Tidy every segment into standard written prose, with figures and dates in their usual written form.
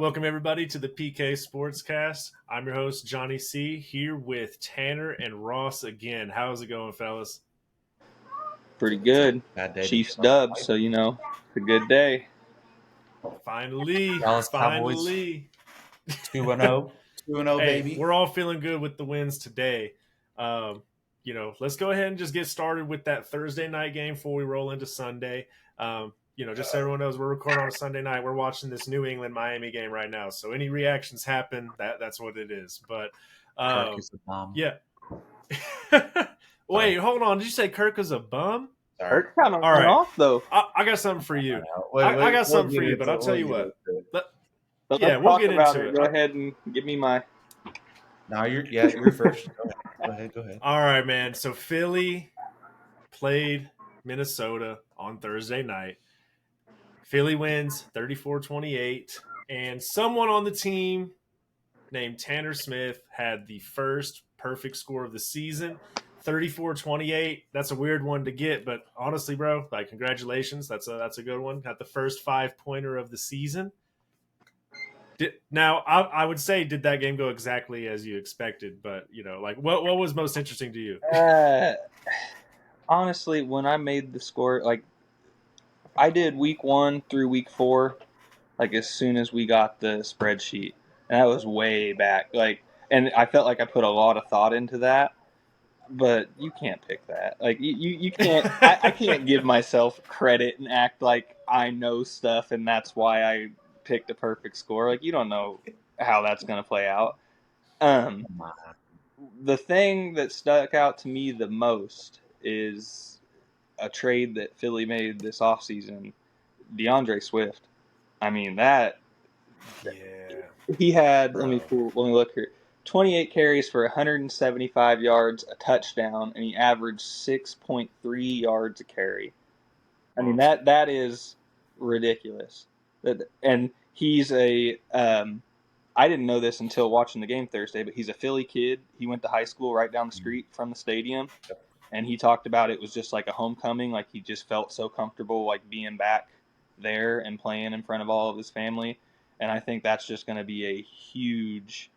Welcome, everybody, to the PK Sportscast. I'm your host, Johnny C., here with Tanner and Ross again. How's it going, fellas? Pretty good. Bad day. Chiefs dub, so it's a good day. Finally. Dallas Cowboys. 2-0. 2-0, Hey, baby. we're all feeling good with the wins today. Let's go ahead and just get started with that Thursday night game before we roll into Sunday. Just so everyone knows, we're recording on a Sunday night. We're watching this New England-Miami game right now. So any reactions happen, that's what it is. But Kirk is a bomb. yeah. Wait, hold on. Did you say Kirk is a bum? Kirk's kind of All right. off though. I got something for you. I got something for you, but I'll tell you what. Let's we'll get about into it. Go ahead and give me my. No, you're first. Go ahead. All right, man. So Philly played Minnesota on Thursday night. Philly wins 34-28, and someone on the team named Tanner Smith had the first perfect score of the season, 34-28. That's a weird one to get, but honestly, bro, congratulations. That's a good one. Got the first 5-pointer of the season. Now, I would say, did that game go exactly as you expected? But what was most interesting to you? Honestly, when I made the score, I did week 1 through week 4, as soon as we got the spreadsheet, and that was way back. And I felt like I put a lot of thought into that. But you can't pick that. You can't. I can't give myself credit and act like I know stuff, and that's why I picked a perfect score. You don't know how that's going to play out. The thing that stuck out to me the most is a trade that Philly made this offseason, DeAndre Swift. I mean that. Yeah. He had. Let me look here. 28 carries for 175 yards, a touchdown, and he averaged 6.3 yards a carry. I mean, that is ridiculous. And he's I didn't know this until watching the game Thursday, but he's a Philly kid. He went to high school right down the street from the stadium, and he talked about it was just like a homecoming. He just felt so comfortable, being back there and playing in front of all of his family. And I think that's just going to be a huge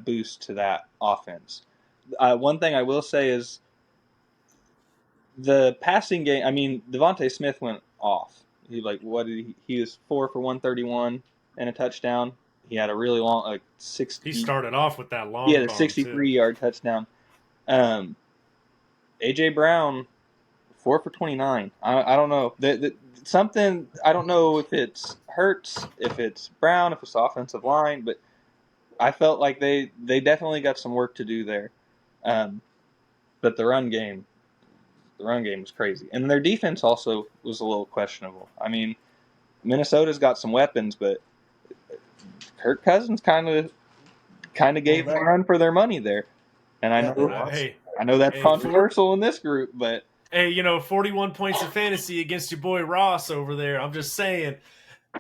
boost to that offense. One thing I will say is the passing game. I mean, Devontae Smith went off. He he was 4 for 131 and a touchdown. He had a really long 60. He started off with that long. He had a 63-yard touchdown. AJ Brown 4 for 29. I don't know. Something, I don't know if it's Hurts, if it's Brown, if it's offensive line, but I felt like they definitely got some work to do there. But the run game was crazy. And their defense also was a little questionable. I mean, Minnesota's got some weapons, but Kirk Cousins kind of gave them a run for their money there. And I know that's controversial in this group, but hey, 41 points of fantasy against your boy Ross over there. I'm just saying.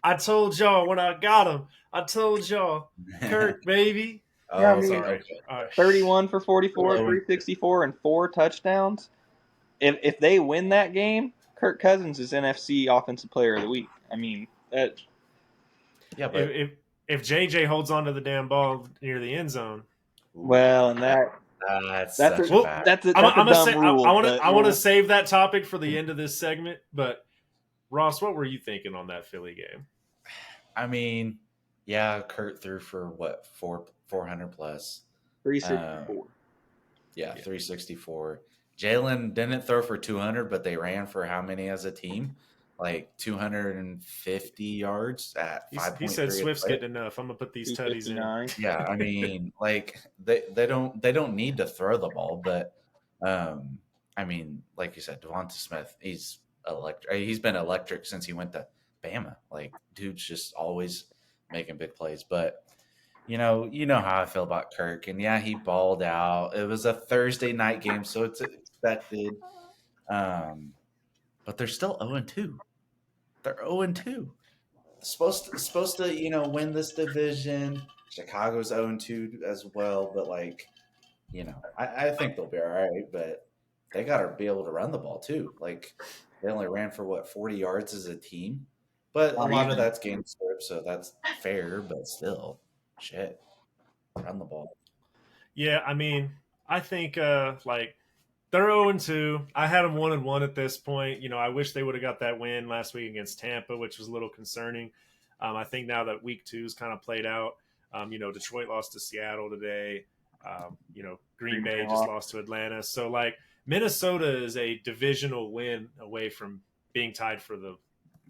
I told y'all when I got him. I told y'all, Kirk, baby. Sorry. 31 for 44, 364, and 4 touchdowns. If they win that game, Kirk Cousins is NFC Offensive Player of the Week. I mean, that. Yeah, but if JJ holds on to the damn ball near the end zone, well, and that's a dumb rule. I want to save that topic for the end of this segment. But Ross, what were you thinking on that Philly game? I mean, yeah, Kurt threw for 400 plus. 364. 364. Jalen didn't throw for 200, but they ran for how many as a team? 250 yards at 5.3. He said Swift's getting enough. I'm gonna put these tutties in. Yeah, I mean, they don't need to throw the ball, but I mean, like you said, Devonta Smith, he's electric. He's been electric since he went to Bama. Dude's just always making big plays. But you know how I feel about Kirk, and yeah, he balled out. It was a Thursday night game, so it's expected. But they're still 0-2. They're 0-2. Supposed to win this division. Chicago's 0-2 as well, but I think they'll be all right. But they got to be able to run the ball too. They only ran for 40 yards as a team. But a Not lot even. of that's game script, so that's fair. But still, shit, run the ball. Yeah, I mean, I think like they're 0-2. I had them 1-1 at this point. I wish they would have got that win last week against Tampa, which was a little concerning. I think now that week 2's kind of played out, Detroit lost to Seattle today. Green Bay just lost to Atlanta. So, like, Minnesota is a divisional win away from being tied for the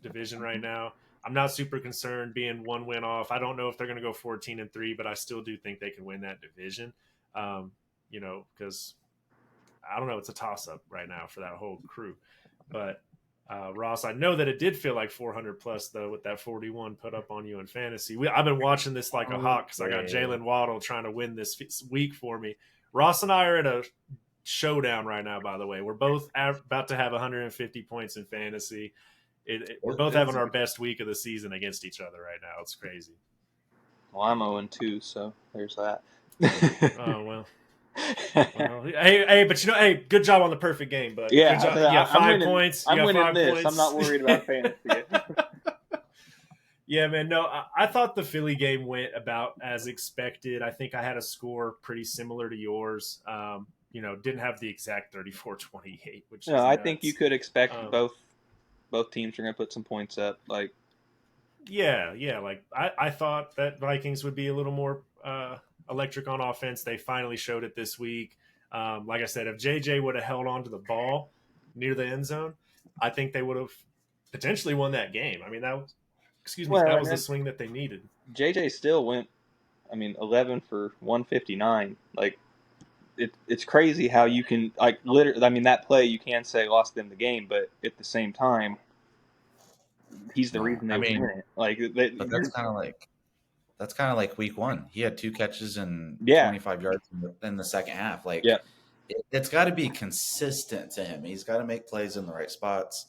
division right now. I'm not super concerned being one win off. I don't know if they're going to go 14-3, but I still do think they can win that division. Because I don't know, it's a toss up right now for that whole crew. But Ross, I know that it did feel like 400 plus though with that 41 put up on you in fantasy. I've been watching this like a hawk because I got Jalen Waddle trying to win this week for me. Ross and I are at a showdown right now. By the way, we're both about to have 150 points in fantasy. We're both having our best week of the season against each other right now. It's crazy. Well, I'm 0-2, so there's that. Oh well. Hey, but hey, good job on the perfect game, bud. Yeah, good job. You got 5 points. I'm winning 5 this. points. I'm not worried about fantasy. Yeah, man. No, I thought the Philly game went about as expected. I think I had a score pretty similar to yours. Didn't have the exact 34-28, which is I nuts. think you could expect both teams are going to put some points up. Like, yeah. Like I thought that Vikings would be a little more electric on offense. They finally showed it this week. Like I said, if JJ would have held on to the ball near the end zone, I think they would have potentially won that game. I mean, that was the swing that they needed. JJ still went, 11 for 159. Like, it's crazy how you can, like, literally, that play you can say lost them the game, but at the same time, he's the reason they win it. Like, but that's kind of like week 1. He had 2 catches and 25 yards in the second half. Like, it's got to be consistent to him. He's got to make plays in the right spots.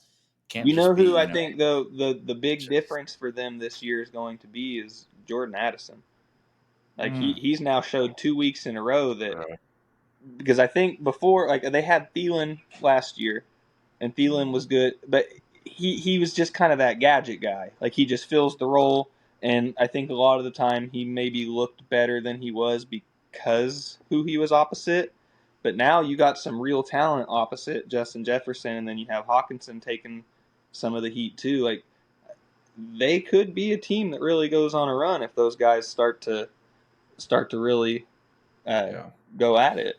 Can't who I think though the big difference for them this year is going to be is Jordan Addison. Like he's now showed 2 weeks in a row that because I think before like they had Thielen last year and Thielen was good, but he was just kind of that gadget guy. Like he just fills the role, and I think a lot of the time he maybe looked better than he was because who he was opposite. But now you got some real talent opposite Justin Jefferson, and then you have Hawkinson taking some of the heat too. Like they could be a team that really goes on a run if those guys start to really go at it.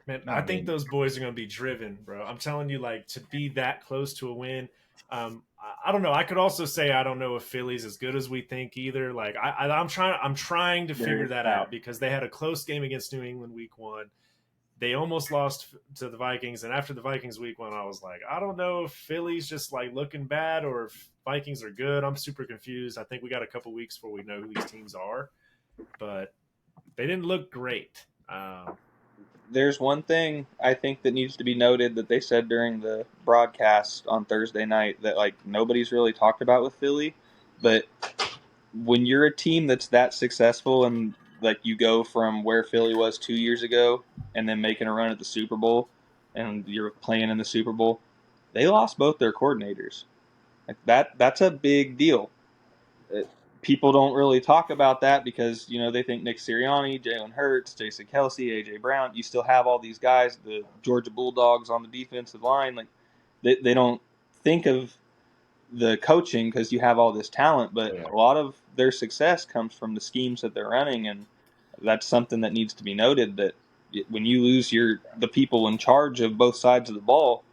Man, I think those boys are going to be driven, bro. I'm telling you, like to be that close to a win. I don't know. I could also say I don't know if Philly's as good as we think either. Like I'm trying to figure that out because they had a close game against New England week 1. They almost lost to the Vikings, and after the Vikings week 1, I was like, I don't know if Philly's just like looking bad or if Vikings are good. I'm super confused. I think we got a couple weeks before we know who these teams are, but they didn't look great. There's one thing I think that needs to be noted that they said during the broadcast on Thursday night that like nobody's really talked about with Philly, but when you're a team that's that successful and like you go from where Philly was 2 years ago and then making a run at the Super Bowl and you're playing in the Super Bowl, they lost both their coordinators. Like that's a big deal. People don't really talk about that because, they think Nick Sirianni, Jalen Hurts, Jason Kelsey, A.J. Brown, you still have all these guys, the Georgia Bulldogs on the defensive line. Like they don't think of the coaching because you have all this talent, but a lot of their success comes from the schemes that they're running, and that's something that needs to be noted that when you lose the people in charge of both sides of the ball,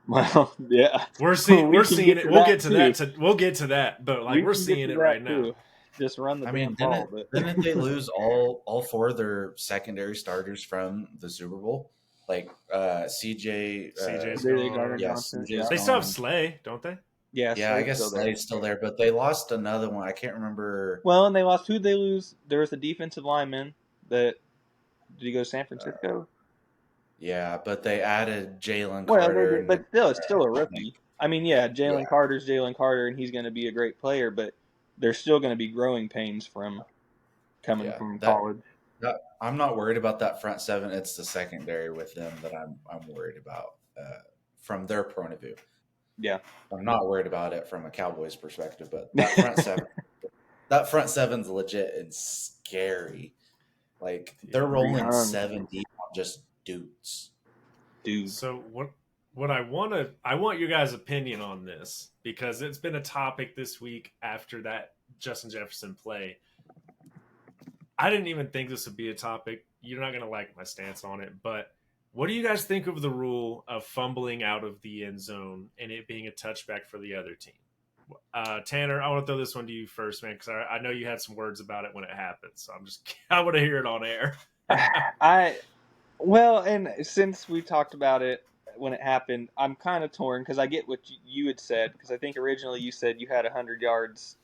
well, yeah, we're seeing it. We'll get to that. We'll get to that, but like we're seeing it right now. Just run the damn ball. Didn't they lose all 4 of their secondary starters from the Super Bowl? Like CJ's gone. They still have Slay, don't they? Yeah, I guess Slay's still there, but they lost another one. I can't remember. Well, and they lost. Who'd they lose? There was a defensive lineman that did he go to San Francisco? Yeah, but they added Jalen Carter. But still, it's still a rookie. Jalen Carter's Jalen Carter, and he's going to be a great player, but there's still going to be growing pains from coming from college. I'm not worried about that front 7. It's the secondary with them that I'm worried about from their point of view. Yeah. I'm not worried about it from a Cowboys perspective, but that front seven's legit and scary. Like they're rolling Young 7 deep on just dudes. dude. So what I want your guys' opinion on this, because it's been a topic this week after that Justin Jefferson play. I didn't even think this would be a topic. You're not gonna like my stance on it, but what do you guys think of the rule of fumbling out of the end zone and it being a touchback for the other team? Tanner, I want to throw this one to you first, man, because I know you had some words about it when it happened. So I want to hear it on air. And since we talked about it when it happened, I'm kind of torn because I get what you had said, because I think originally you said you had 100 yards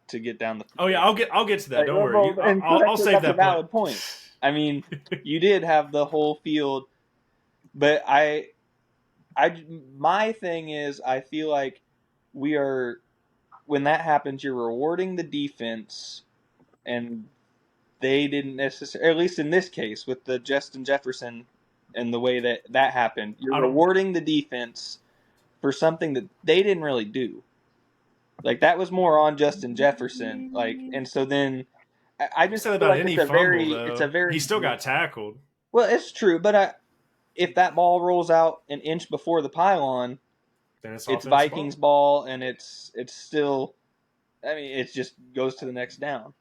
to get down the field. Oh yeah, I'll get to that. Don't worry. I'll save that valid point. I mean, you did have the whole field, but my thing is, I feel like when that happens, you're rewarding the defense, and they didn't necessarily, at least in this case with the Justin Jefferson and the way that happened, you're rewarding the defense for something that they didn't really do. Like, that was more on Justin Jefferson. Like, and so then I just said feel about like any it's a fumble, very he still got tackled. well, it's true, but if that ball rolls out an inch before the pylon, Then it's Vikings ball, and it's still, I mean, it just goes to the next down.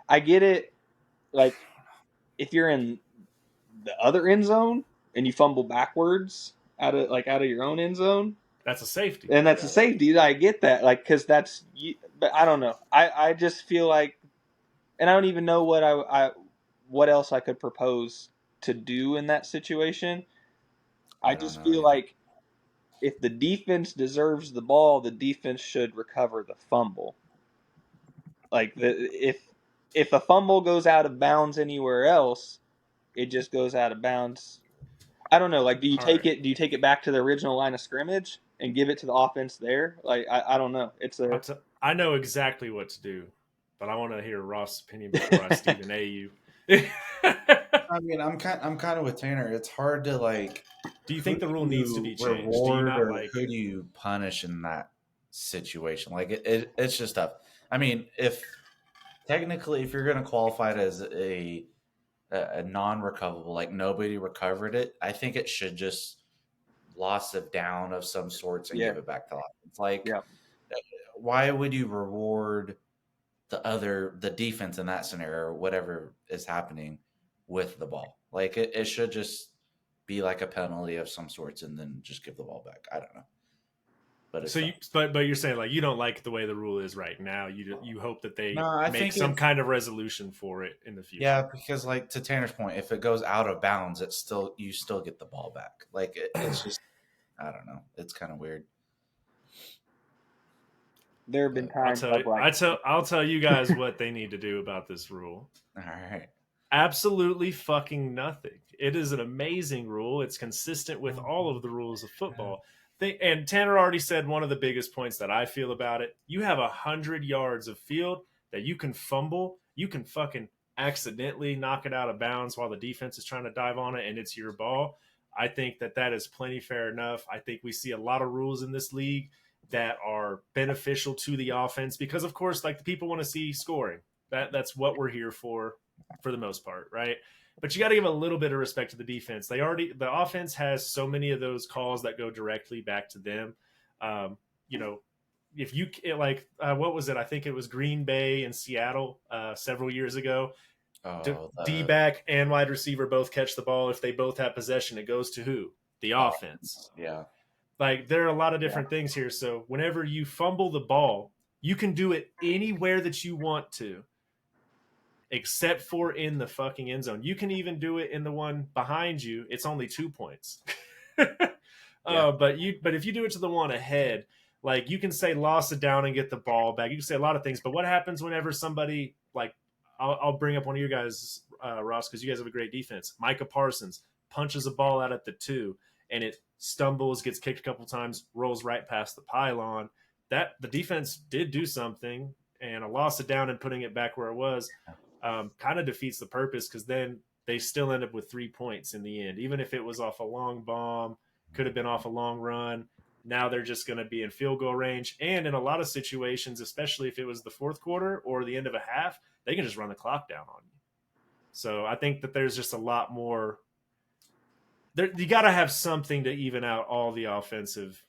I get it. Like, if you're in the other end zone and you fumble backwards out of your own end zone, that's a safety. And that's a safety. I get that. Like, because that's, but I don't know. I just feel like, and I don't even know what else I could propose to do in that situation. I just feel like if the defense deserves the ball, the defense should recover the fumble. Like, if a fumble goes out of bounds anywhere else, it just goes out of bounds. I don't know. Like, do you take it back to the original line of scrimmage and give it to the offense there? Like, I don't know. I know exactly what to do, but I want to hear Ross' opinion before I Stephen A. you. I mean, I'm kind of with Tanner. It's hard to like. Do you think the rule needs to be changed? Do you not like? Who do you punish in that situation? Like it's just tough. I mean, if you're going to qualify it as a non-recoverable, like nobody recovered it, I think it should just loss of down of some sorts and give it back to offense. Like, why would you reward the defense in that scenario or whatever is happening with the ball? Like, it should just be like a penalty of some sorts and then just give the ball back. I don't know. But so but you're saying, like, you don't like the way the rule is right now. You hope that they make some kind of resolution for it in the future. Yeah, because, like, to Tanner's point, if it goes out of bounds, you still get the ball back. Like, it's just, I don't know. It's kind of weird. There have been times I'll tell you guys what they need to do about this rule. All right. Absolutely fucking nothing. It is an amazing rule. It's consistent with all of the rules of football. And Tanner already said one of the biggest points that I feel about it. You have 100 yards of field that you can fumble. You can fucking accidentally knock it out of bounds while the defense is trying to dive on it, and it's your ball. I think that is plenty fair enough. I think we see a lot of rules in this league that are beneficial to the offense because, of course, like, the people want to see scoring. That's what we're here for the most part, right? But you got to give a little bit of respect to the defense. The offense has so many of those calls that go directly back to them. If you what was it? I think it was Green Bay and Seattle several years ago. D-back and wide receiver both catch the ball. If they both have possession, it goes to who? The offense. Yeah. Like, there are a lot of different things here. So whenever you fumble the ball, you can do it anywhere that you want to, except for in the fucking end zone. You can even do it in the one behind you. It's only 2 points. But if you do it to the one ahead, like, you can say loss it down and get the ball back. You can say a lot of things. But what happens whenever somebody, like, I'll bring up one of your guys, Ross, because you guys have a great defense. Micah Parsons punches a ball out at the 2, and it stumbles, gets kicked a couple times, rolls right past the pylon. That the defense did do something, and a loss it down and putting it back where it was kind of defeats the purpose, because then they still end up with 3 points in the end. Even if it was off a long bomb, could have been off a long run, Now they're just going to be in field goal range. And in a lot of situations, especially if it was the fourth quarter or the end of a half, they can just run the clock down on you. So I think that there's just a lot more. You got to have something to even out all the offensive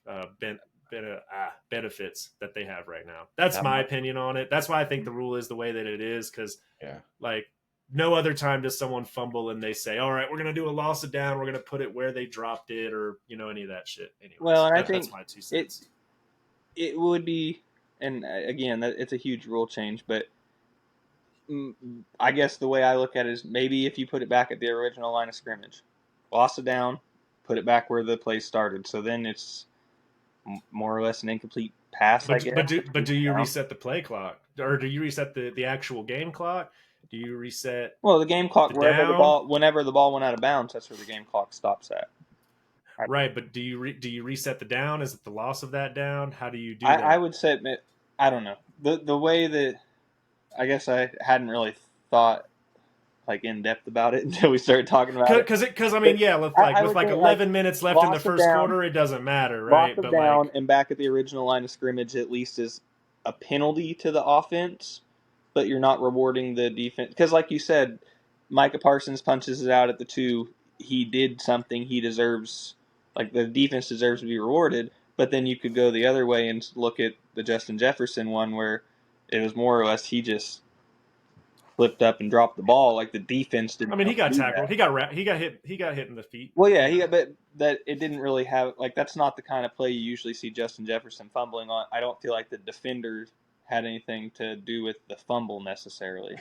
benefits that they have right now. That's my opinion on it. That's why I think the rule is the way that it is, because like no other time does someone fumble and they say, all right, we're going to do a loss of down. We're going to put it where they dropped it, or, any of that shit. Anyways, well, and I think that's my 2 cents. It would be, and again, it's a huge rule change, but I guess the way I look at it is maybe if you put it back at the original line of scrimmage, loss of down, put it back where the play started. So then it's more or less an incomplete pass, I guess. But do you reset the play clock? Or do you reset the actual game clock? Do you reset? Well, the game clock, whenever the ball went out of bounds, that's where the game clock stops at. Right, but do you reset the down? Is it the loss of that down? How do you do that? I would say, I don't know. The way that, I guess I hadn't really thought like in depth about it until we started talking about it. Because I mean, with 11 minutes left in the first quarter, it doesn't matter, right? But down and back at the original line of scrimmage at least is a penalty to the offense, but you're not rewarding the defense. Because like you said, Micah Parsons punches it out at the 2. He did something. He deserves, like the defense deserves to be rewarded. But then you could go the other way and look at the Justin Jefferson one where it was more or less he just flipped up and dropped the ball. Like the defense didn't. I mean, he got tackled. He got hit. He got hit in the feet. Well, yeah, but that it didn't really have, like, that's not the kind of play you usually see Justin Jefferson fumbling on. I don't feel like the defender had anything to do with the fumble necessarily.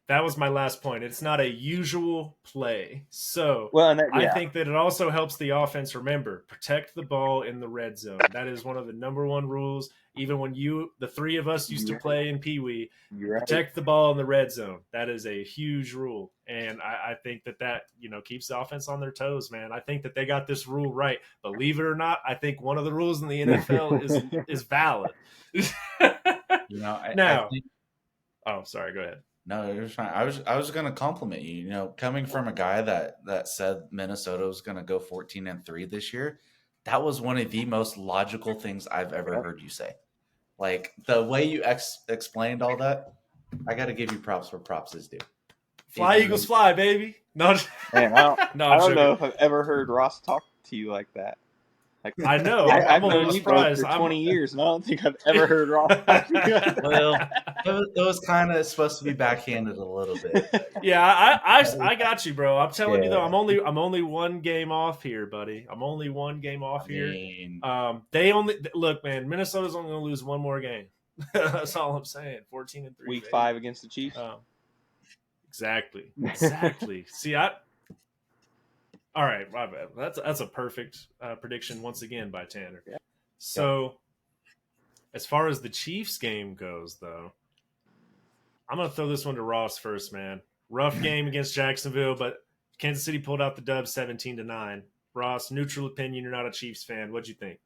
That was my last point. It's not a usual play. So I think that it also helps the offense remember, protect the ball in the red zone. That is one of the number one rules. Even when the 3 of us used to play in Pee Wee, protect the ball in the red zone. That is a huge rule. And I think that keeps the offense on their toes, man. I think that they got this rule right. Believe it or not, I think one of the rules in the NFL is valid. Oh, sorry. Go ahead. No, you're fine. I was going to compliment you. Coming from a guy that said Minnesota was going to go 14-3 this year, that was one of the most logical things I've ever heard you say. Like the way you explained all that, I got to give you props where props is due. Fly Eagles fly, baby. No, man, I don't know if I've ever heard Ross talk to you like that. Like, I know. I've known you for 20 years, and I don't think I've ever heard Ross talk to you like that. Well, it was kind of supposed to be backhanded a little bit. Yeah, I got you, bro. I'm telling you though, I'm only one game off here, buddy. I'm only one game off here. They only look, man. Minnesota's only going to lose one more game. That's all I'm saying. 14-3. Week 5 against the Chiefs. Exactly. See, all right, my bad. That's a perfect prediction once again by Tanner. Yeah. So, as far as the Chiefs game goes, though, I'm going to throw this one to Ross first, man. Rough game against Jacksonville, but Kansas City pulled out the dub 17-9. Ross, neutral opinion, you're not a Chiefs fan. What'd you think?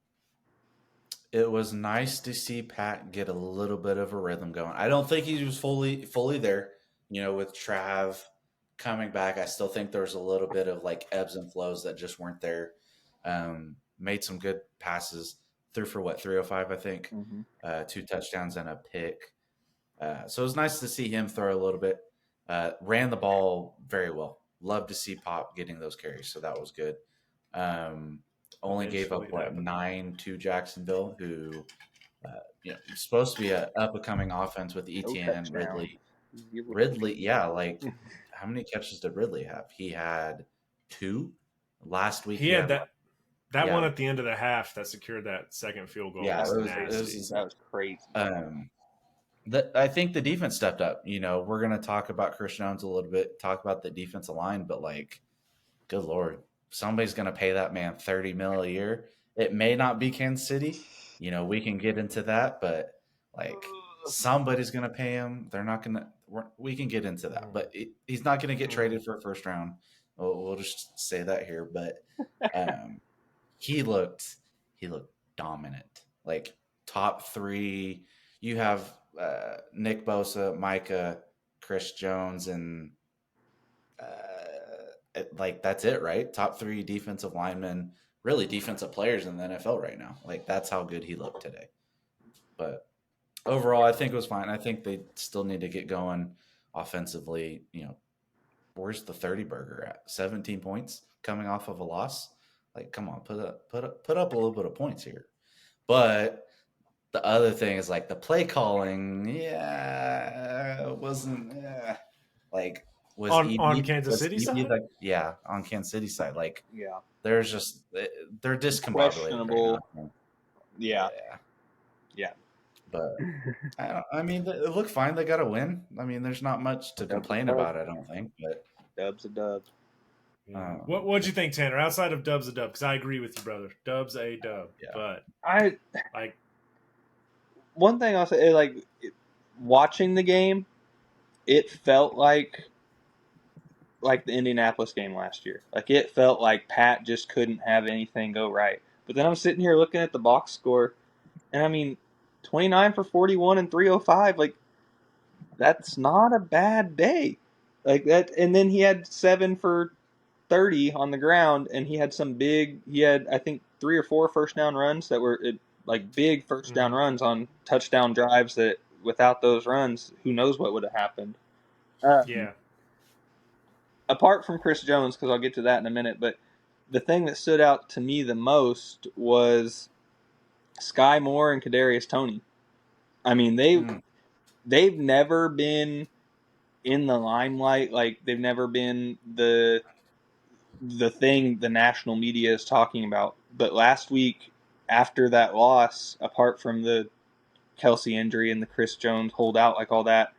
It was nice to see Pat get a little bit of a rhythm going. I don't think he was fully there, with Trav coming back. I still think there's a little bit of like ebbs and flows that just weren't there. Made some good passes. Threw for 305, I think. 2 touchdowns and a pick. So it was nice to see him throw a little bit. Ran the ball very well. Love to see Pop getting those carries, so that was good. Only gave up 9 to Jacksonville, who supposed to be an up-and-coming offense with ETN and Ridley, yeah, like how many catches did Ridley have? He had 2 last week. He had that one at the end of the half that secured that second field goal. Yeah, that was crazy. I think the defense stepped up. We're going to talk about Chris Jones a little bit, talk about the defensive line, but good Lord, somebody's going to pay that man $30 million a year. It may not be Kansas City. We can get into that, but somebody's going to pay him. They're not going to. We can get into that, but he's not going to get traded for a first round. We'll just say that here, but he looked dominant, like top 3. You have Nick Bosa, Micah, Chris Jones, and that's it, right? Top 3 defensive linemen really defensive players in the NFL right now. Like that's how good he looked today. But overall, I think it was fine. I think they still need to get going offensively. Where's the 30 burger at? 17 points coming off of a loss. Like, come on, put up a little bit of points here. But the other thing is like the play calling. Yeah, it wasn't like was on EB Kansas was City EB side. like on Kansas City side. Like Yeah. there's just they're discombobulated right Questionable. now. Yeah. Yeah, Yeah. but I mean, it looked fine. They got a win. I mean, there's not much to Dub's a complain dub. about. I don't think, but Dub's a dub. What'd you think, Tanner? Outside of Dub's a dub, because I agree with you, brother. Dub's a dub, Yeah. but like one thing I'll say, like watching the game, it felt like the Indianapolis game last year. Like it felt like Pat just couldn't have anything go right. But then I'm sitting here looking at the box score, and I mean, 29 for 41 and 305. Like that's not a bad day. Like that, and then he had 7 for 30 on the ground, and he had I think 3 or 4 first down runs that were like big first down runs on touchdown drives that without those runs, who knows what would have happened. yeah. Apart from Chris Jones, because I'll get to that in a minute, but the thing that stood out to me the most was Sky Moore and Kadarius Toney. I mean, they've never been in the limelight, like they've never been the thing the national media is talking about. But last week, after that loss, apart from the Kelsey injury and the Chris Jones holdout, like all that,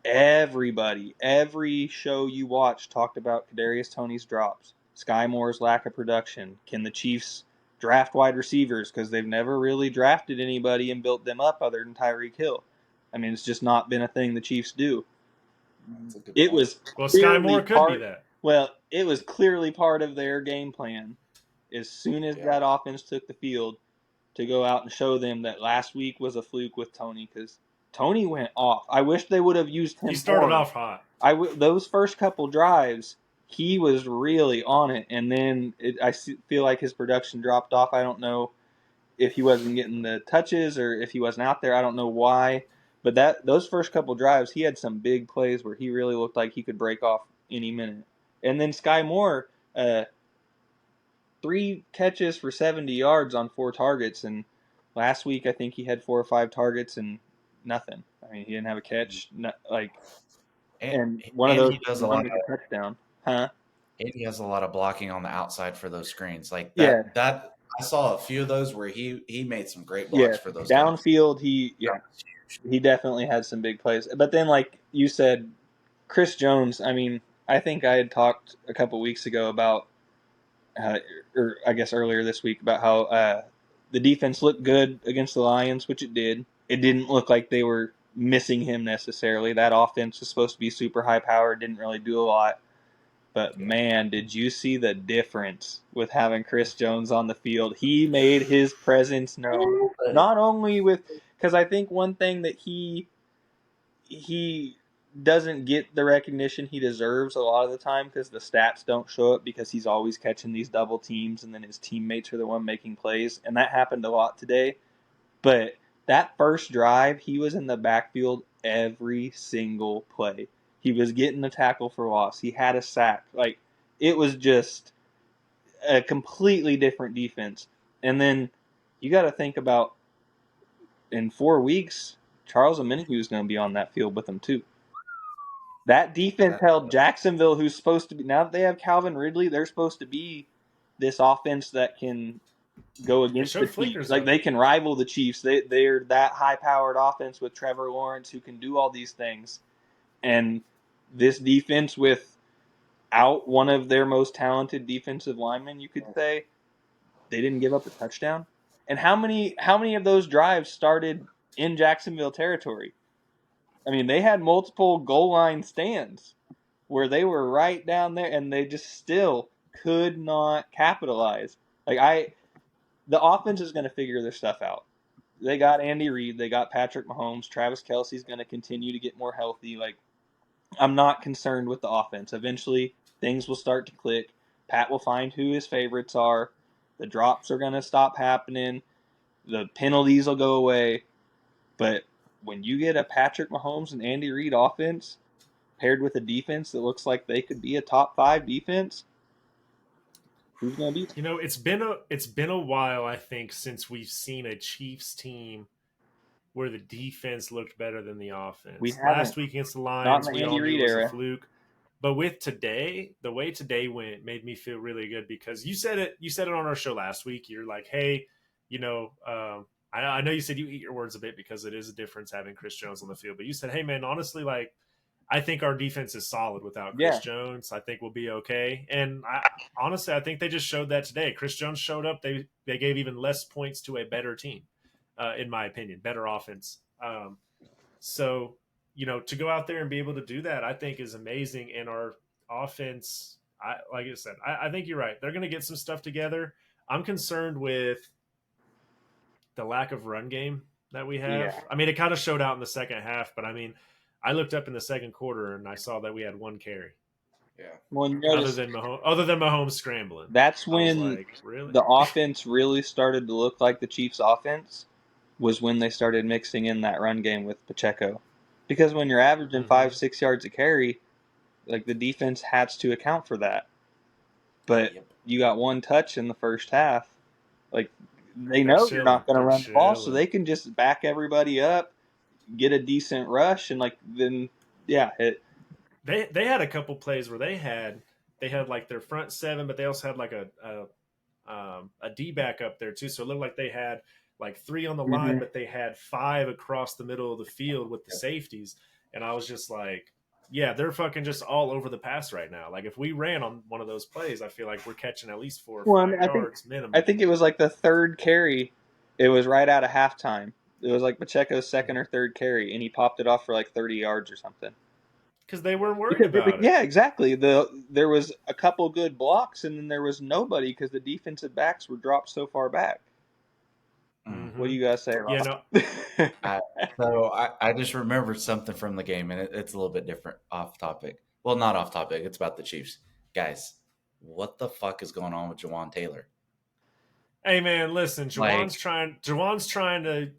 every show you watch talked about Kadarius Toney's drops, Sky Moore's lack of production. Can the Chiefs draft wide receivers? Because they've never really drafted anybody and built them up other than Tyreek Hill. I mean, it's just not been a thing the Chiefs do. It was Sky Moore could be that. Well, it was clearly part of their game plan. As soon as that offense took the field, to go out and show them that last week was a fluke with Toney, because Toney went off. I wish they would have used him. He started off hot. Those first couple drives, he was really on it, and then I feel like his production dropped off. I don't know if he wasn't getting the touches or if he wasn't out there. I don't know why, but those first couple drives, he had some big plays where he really looked like he could break off any minute. And then Sky Moore, 3 catches for 70 yards on 4 targets, and last week I think he had 4 or 5 targets and nothing. I mean, he didn't have a catch, and one of those he does a lot of touchdown, huh? And he has a lot of blocking on the outside for those screens, like that. Yeah. That I saw a few of those where he made some great blocks for those downfield. He definitely had some big plays, but then like you said, Chris Jones. I mean, I think I had talked a couple weeks ago about. Or I guess earlier this week about how the defense looked good against the Lions, which it did. It didn't look like they were missing him necessarily. That offense was supposed to be super high powered, didn't really do a lot. But man, did you see the difference with having Chris Jones on the field? He made his presence known. Not only because I think one thing that he doesn't get the recognition he deserves a lot of the time because the stats don't show it, because he's always catching these double teams and then his teammates are the one making plays, and that happened a lot today. But that first drive, he was in the backfield every single play. He was getting the tackle for loss. He had a sack. Like, it was just a completely different defense. And then you got to think about, in 4 weeks, Charles Omenihu is going to be on that field with them too. That defense held Jacksonville, who's supposed to be, now that they have Calvin Ridley, they're supposed to be this offense that can go against the Chiefs. Like, they can rival the Chiefs. They're that high-powered offense with Trevor Lawrence who can do all these things. And this defense, without one of their most talented defensive linemen, you could say, they didn't give up a touchdown. And how many of those drives started in Jacksonville territory? I mean, they had multiple goal line stands where they were right down there, and they just still could not capitalize. Like, the offense is going to figure their stuff out. They got Andy Reid, they got Patrick Mahomes, Travis Kelce's going to continue to get more healthy. Like, I'm not concerned with the offense. Eventually, things will start to click. Pat will find who his favorites are, The drops are going to stop happening. The penalties will go away. But when you get a Patrick Mahomes and Andy Reid offense paired with a defense that looks like they could be a top 5 defense, who's going to beat them? It's been a while, I think, since we've seen a Chiefs team where the defense looked better than the offense. We haven't. Last week against the Not Lions, in the we Andy all knew Reid it was era. a fluke. But with today, the way today went made me feel really good because you said it on our show last week. You're like, hey, I know you said you eat your words a bit because it is a difference having Chris Jones on the field. But you said, hey, man, honestly, like, I think our defense is solid without Chris Jones. I think we'll be okay. And honestly, I think they just showed that today. Chris Jones showed up. They gave even less points to a better team, in my opinion, better offense. So, to go out there and be able to do that, I think is amazing. And our offense, like I said, I think you're right. They're going to get some stuff together. I'm concerned with the lack of run game that we have. Yeah. I mean, it kind of showed out in the second half, but I mean, I looked up in the second quarter and I saw that we had 1 carry. Yeah. Well, you notice, other than Mahomes scrambling. That's when like, really? the offense really started to look like the Chiefs' offense, was when they started mixing in that run game with Pacheco. Because when you're averaging 5-6 yards a carry, like, the defense has to account for that. But you got 1 touch in the first half. Like, they know you're not going to run the ball, so they can just back everybody up, get a decent rush, and they had a couple plays where they had like their front 7, but they also had like a D back up there too. So it looked like they had like 3 on the line, but they had 5 across the middle of the field with the safeties. And I was just like, yeah, they're fucking just all over the pass right now. Like, if we ran on one of those plays, I feel like we're catching at least 4 or 5 yards minimum. I think it was like the 3rd carry. It was right out of halftime. It was like Pacheco's 2nd or 3rd carry, and he popped it off for like 30 yards or something. Because they weren't worried about it. Yeah, exactly. There was a couple good blocks, and then there was nobody because the defensive backs were dropped so far back. What do you guys say, Rob? Yeah, no. I just remembered something from the game, and it's a little bit different, off topic. Well, not off topic. It's about the Chiefs. Guys, what the fuck is going on with Jawan Taylor? Hey, man, listen. Jawan's trying to,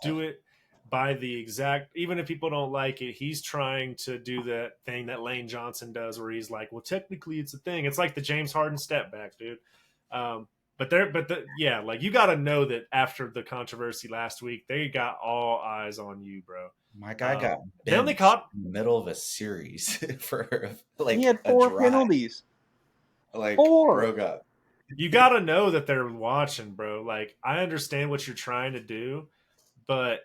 do it by the exact. Even if people don't like it, he's trying to do that thing that Lane Johnson does, where he's like, "Well, technically, it's a thing." It's like the James Harden step back, dude. Like, you got to know that after the controversy last week, they got all eyes on you, bro. My guy got they only caught in the middle of a series for like he had 4 penalties. Like 4. broke up. You got to know that they're watching, bro. Like, I understand what you're trying to do, but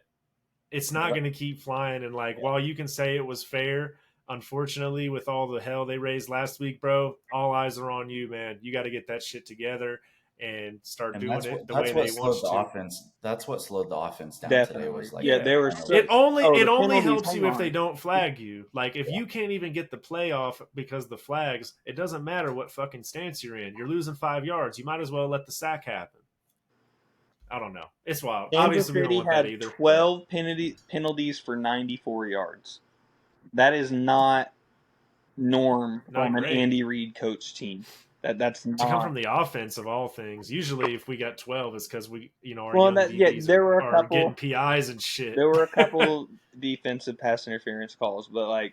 it's not going to keep flying. And like, while you can say it was fair, unfortunately, with all the hell they raised last week, bro, all eyes are on you, man. You got to get that shit together and start doing it the way they want to. Offense. That's what slowed the offense down today. Was like, they were. It only helps you if they don't flag you. Like, if you can't even get the playoff because of the flags, it doesn't matter what fucking stance you're in. You're losing 5 yards. You might as well let the sack happen. I don't know. It's wild. Obviously, we don't want that either. 12 penalties for 94 yards. That is not norm from an Andy Reid coach team. That's not. To come from the offense of all things. Usually, if we got 12, it's because we, our there were a couple getting PIs and shit. There were a couple defensive pass interference calls, but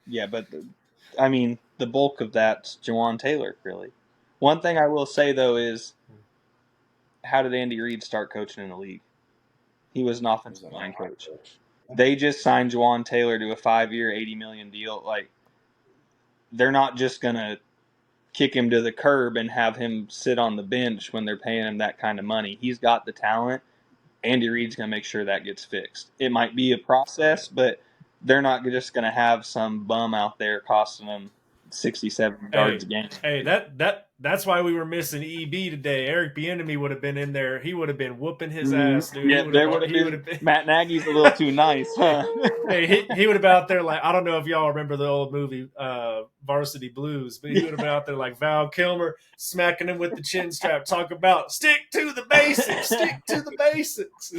the bulk of that's Jawan Taylor, really. One thing I will say though is, how did Andy Reid start coaching in the league? He was an offensive line coach. They just signed Jawan Taylor to a 5-year, $80 million deal. Like, they're not just gonna kick him to the curb and have him sit on the bench when they're paying him that kind of money. He's got the talent. Andy Reid's going to make sure that gets fixed. It might be a process, but they're not just going to have some bum out there costing them 67 yards a game. Hey, that's why we were missing EB today. Eric Bieniemy would have been in there. He would have been whooping his ass, dude. Yeah, he would have been. Matt Nagy's a little too nice, huh? Hey, he would have been out there like, I don't know if y'all remember the old movie Varsity Blues, but he would have been out there like Val Kilmer smacking him with the chin strap, talk about stick to the basics, stick to the basics.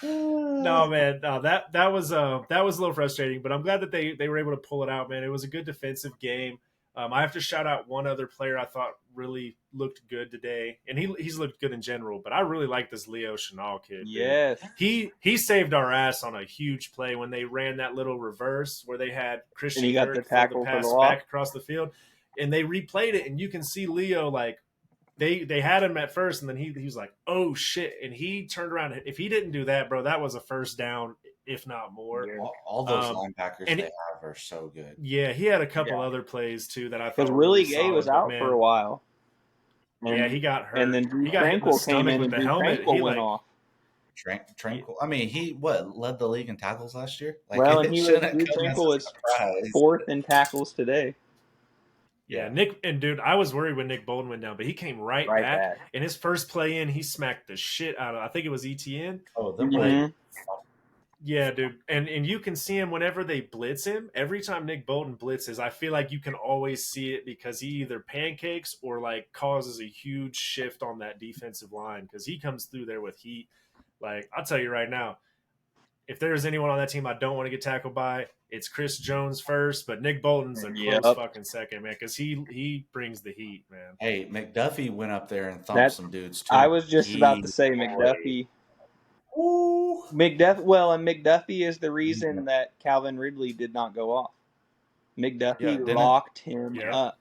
No, man, no, that was a little frustrating, but I'm glad that they were able to pull it out, man. It was a good defensive game. I have to shout out one other player I thought really looked good today, and he's looked good in general. But I really like this Leo Chenal kid. Yes. Dude. He saved our ass on a huge play when they ran that little reverse where they had Christian And he got Kirk the throw tackle the for the pass loss. back across the field, and they replayed it, and you can see Leo like they had him at first, and then he was like, oh shit, and he turned around. If he didn't do that, bro, that was a first down, if not more. Yeah. All those linebackers and they have are so good. Yeah, he had a couple other plays too that I thought Because were Willie really Gay solid, was but out man, for a while. yeah, he got hurt. And then Drew he got hit in the Tranquil came stomach in with and the Drew helmet. Tranquil He went like off. Tranquil. I mean, he led the league in tackles last year. Like, Well, it and Drew shouldn't come as Tranquil a was surprise. fourth in tackles today. Yeah, Nick and dude, I was worried when Nick Bolden went down, but he came right back. And his first play in, he smacked the shit out of. I think it was ETN. Oh, them Mhm. Yeah, dude, and you can see him whenever they blitz him. Every time Nick Bolton blitzes, I feel like you can always see it because he either pancakes or like causes a huge shift on that defensive line because he comes through there with heat. Like I'll tell you right now, if there's anyone on that team I don't want to get tackled by, it's Chris Jones first, but Nick Bolton's a close fucking second, man, because he brings the heat, man. Hey, McDuffie went up there and thumped some dudes too. I was just about to say McDuffie. Ooh. McDuffie is the reason that Calvin Ridley did not go off. McDuffie locked him up.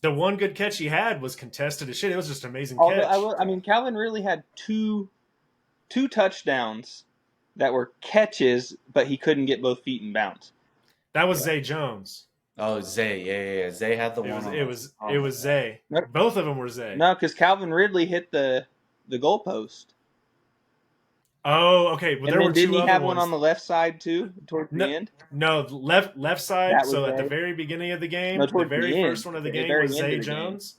The one good catch he had was contested as shit. It was just an amazing catch. I mean, Calvin Ridley had two touchdowns that were catches, but he couldn't get both feet in bounds. That was Zay Jones. Oh, Zay, yeah. Zay had the one. It was Zay. Both of them were Zay. No, because Calvin Ridley hit the goalpost. Oh, okay. But there were two didn't he have ones one on the left side too, towards the end? No, left side. So at the very beginning of the game, the very first one of the game was Zay Jones.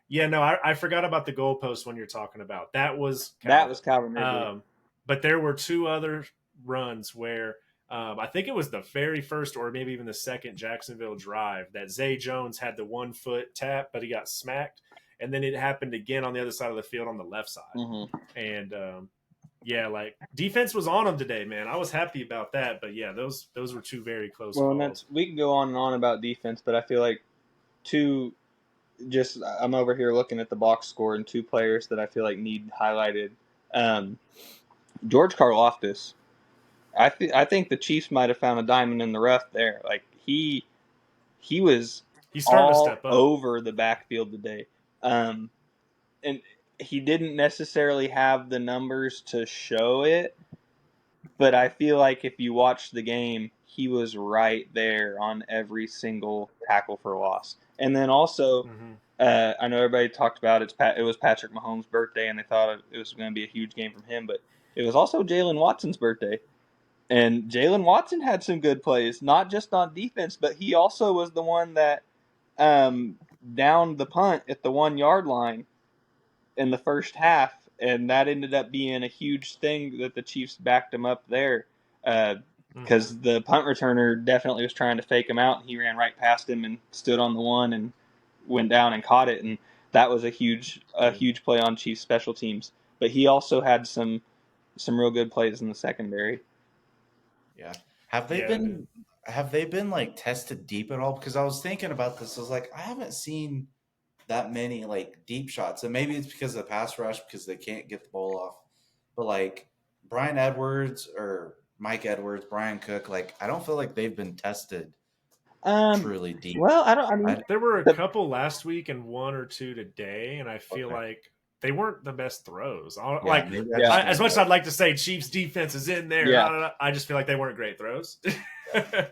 Yeah, no, I forgot about the goalpost when you're talking about. That was Calvin Ridley. But there were two other runs where I think it was the very first or maybe even the second Jacksonville drive that Zay Jones had the 1 foot tap, but he got smacked. And then it happened again on the other side of the field on the left side. Mm-hmm. And yeah, like defense was on him today, man. I was happy about that. But yeah, those were two very close calls. And we can go on and on about defense, but I feel like I'm over here looking at the box score and two players that I feel like need highlighted. George Karlaftis. I think the Chiefs might have found a diamond in the rough there. Like he was starting to step up over the backfield today. And he didn't necessarily have the numbers to show it, but I feel like if you watch the game, he was right there on every single tackle for loss. And then also, I know everybody talked about it was Patrick Mahomes' birthday, and they thought it was going to be a huge game from him, but it was also Jalen Watson's birthday. And Jalen Watson had some good plays, not just on defense, but he also was the one that downed the punt at the 1 yard line in the first half, and that ended up being a huge thing that the Chiefs backed him up there because the punt returner definitely was trying to fake him out, and he ran right past him and stood on the 1 and went down and caught it, and that was a huge play on Chiefs special teams. But he also had some real good plays in the secondary. Yeah. Have they been like tested deep at all? Because I was thinking about this. I was like, I haven't seen that many like deep shots, and maybe it's because of the pass rush because they can't get the ball off. But like Brian Edwards or Mike Edwards, Brian Cook, like I don't feel like they've been tested truly deep. Well, I mean, there were a couple last week and 1 or 2 today, and I feel like they weren't the best throws. As much as I'd like to say Chiefs defense is in there, I just feel like they weren't great throws.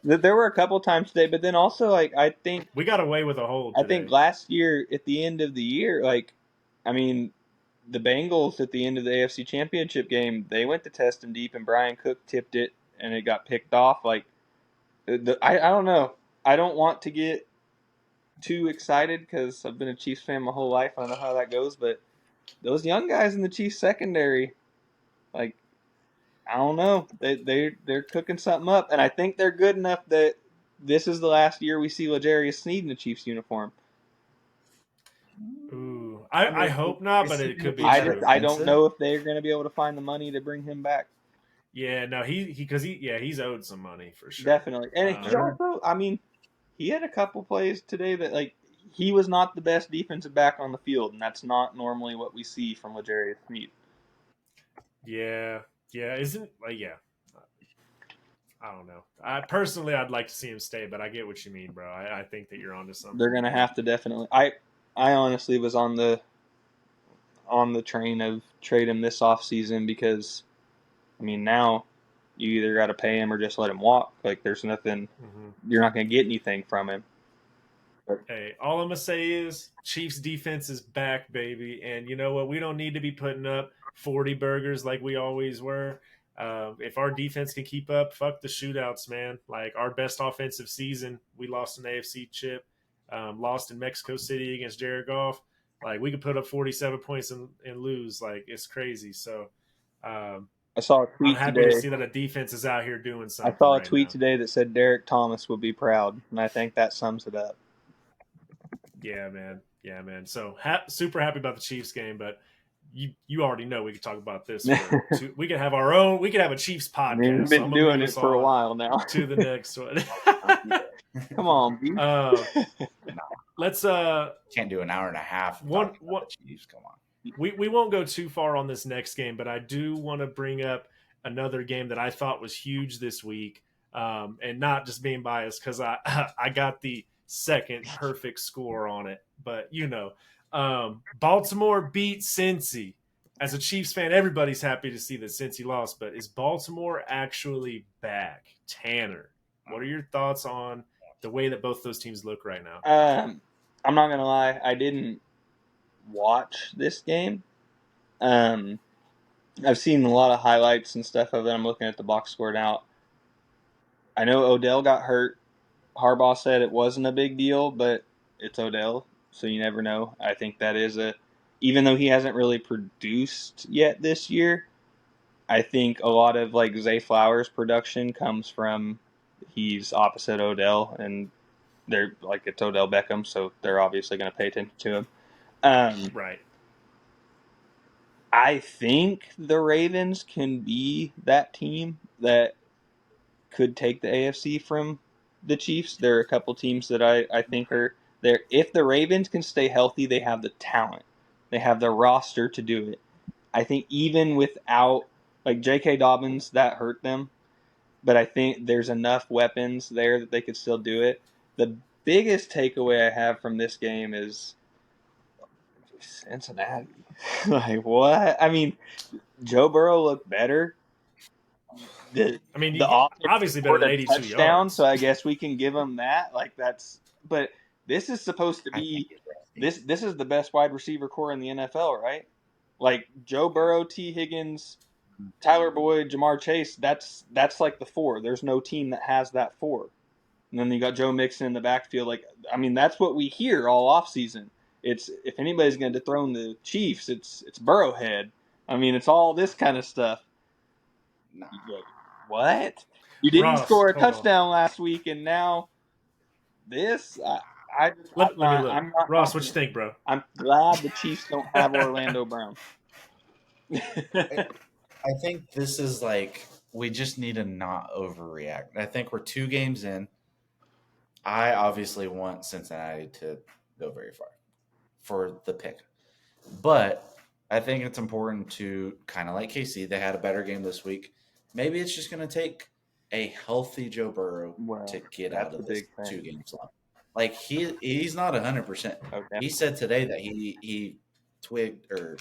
There were a couple times today, but then also like I think we got away with a hold today. I think last year at the end of the year, like I mean, the Bengals at the end of the AFC Championship game, they went to test him deep, and Brian Cook tipped it, and it got picked off. Like I don't know. I don't want to get too excited because I've been a Chiefs fan my whole life. I know how that goes, but those young guys in the Chiefs secondary, like, I don't know. They're cooking something up, and I think they're good enough that this is the last year we see L'Jarius Sneed in a Chiefs uniform. Ooh, I hope not, but it could be. I don't know if they're going to be able to find the money to bring him back. Yeah, no, he's owed some money for sure. Definitely, and he also, I mean, he had a couple plays today that, like, he was not the best defensive back on the field, and that's not normally what we see from L'Jarius Sneed. Yeah, isn't like I don't know. I'd like to see him stay, but I get what you mean, bro. I think that you're onto something. They're gonna have to definitely. I honestly was on the train of trade him this offseason because, I mean, now you either got to pay him or just let him walk. Like, there's nothing. You're not gonna get anything from him. Hey, all I'm gonna say is Chiefs defense is back, baby, and you know what? We don't need to be putting up 40 burgers like we always were. If our defense can keep up, fuck the shootouts, man. Like our best offensive season, we lost an AFC chip, lost in Mexico City against Jared Goff. Like we could put up 47 points and lose. Like it's crazy. So I saw a tweet I'm happy today. to see that a defense is out here doing something. I saw a tweet today that said Derek Thomas will be proud, and I think that sums it up. Yeah, man. So super happy about the Chiefs game, but you already know we could talk about this. We could have our own. We could have a Chiefs podcast. I mean, we've been doing it for a while now. To the next one. Come on, B. Let's can't do an hour and a half. One Chiefs, come on. We won't go too far on this next game, but I do want to bring up another game that I thought was huge this week, and not just being biased because I got the second perfect score on it, but Baltimore beat Cincy. As a Chiefs fan, everybody's happy to see that Cincy lost, but is Baltimore actually back? Tanner, what are your thoughts on the way that both those teams look right now? I'm not gonna lie, I didn't watch this game. I've seen a lot of highlights and stuff of it. I'm looking at the box score now. I know Odell got hurt. Harbaugh said it wasn't a big deal, but it's Odell, so you never know. I think that is even though he hasn't really produced yet this year, I think a lot of like Zay Flowers' production comes from he's opposite Odell, and they're like it's Odell Beckham, so they're obviously going to pay attention to him. Right. I think the Ravens can be that team that could take the AFC from the Chiefs. There are a couple teams that I think are there. If the Ravens can stay healthy, they have the talent. They have the roster to do it. I think even without, like, J.K. Dobbins, that hurt them. But I think there's enough weapons there that they could still do it. The biggest takeaway I have from this game is Cincinnati. Like, what? I mean, Joe Burrow looked better. The obviously better than 82 yards. So I guess we can give him that. Like but this is supposed to be this is the best wide receiver core in the NFL, right? Like Joe Burrow, T. Higgins, Tyler Boyd, Jamar Chase. That's like the four. There's no team that has that four. And then you got Joe Mixon in the backfield. Like, I mean, that's what we hear all offseason. It's if anybody's going to dethrone the Chiefs, it's Burrowhead. I mean, it's all this kind of stuff. Nah. What? You didn't score a touchdown last week, and now this? Let me look. I'm not Ross, what you think, bro? I'm glad the Chiefs don't have Orlando Brown. I think this is like we just need to not overreact. I think we're 2 games in. I obviously want Cincinnati to go very far for the pick. But I think it's important to kind of like KC. They had a better game this week. Maybe it's just going to take a healthy Joe Burrow to get out of this 2-game slump. Like he's not 100%. Okay. He said today that he twigged or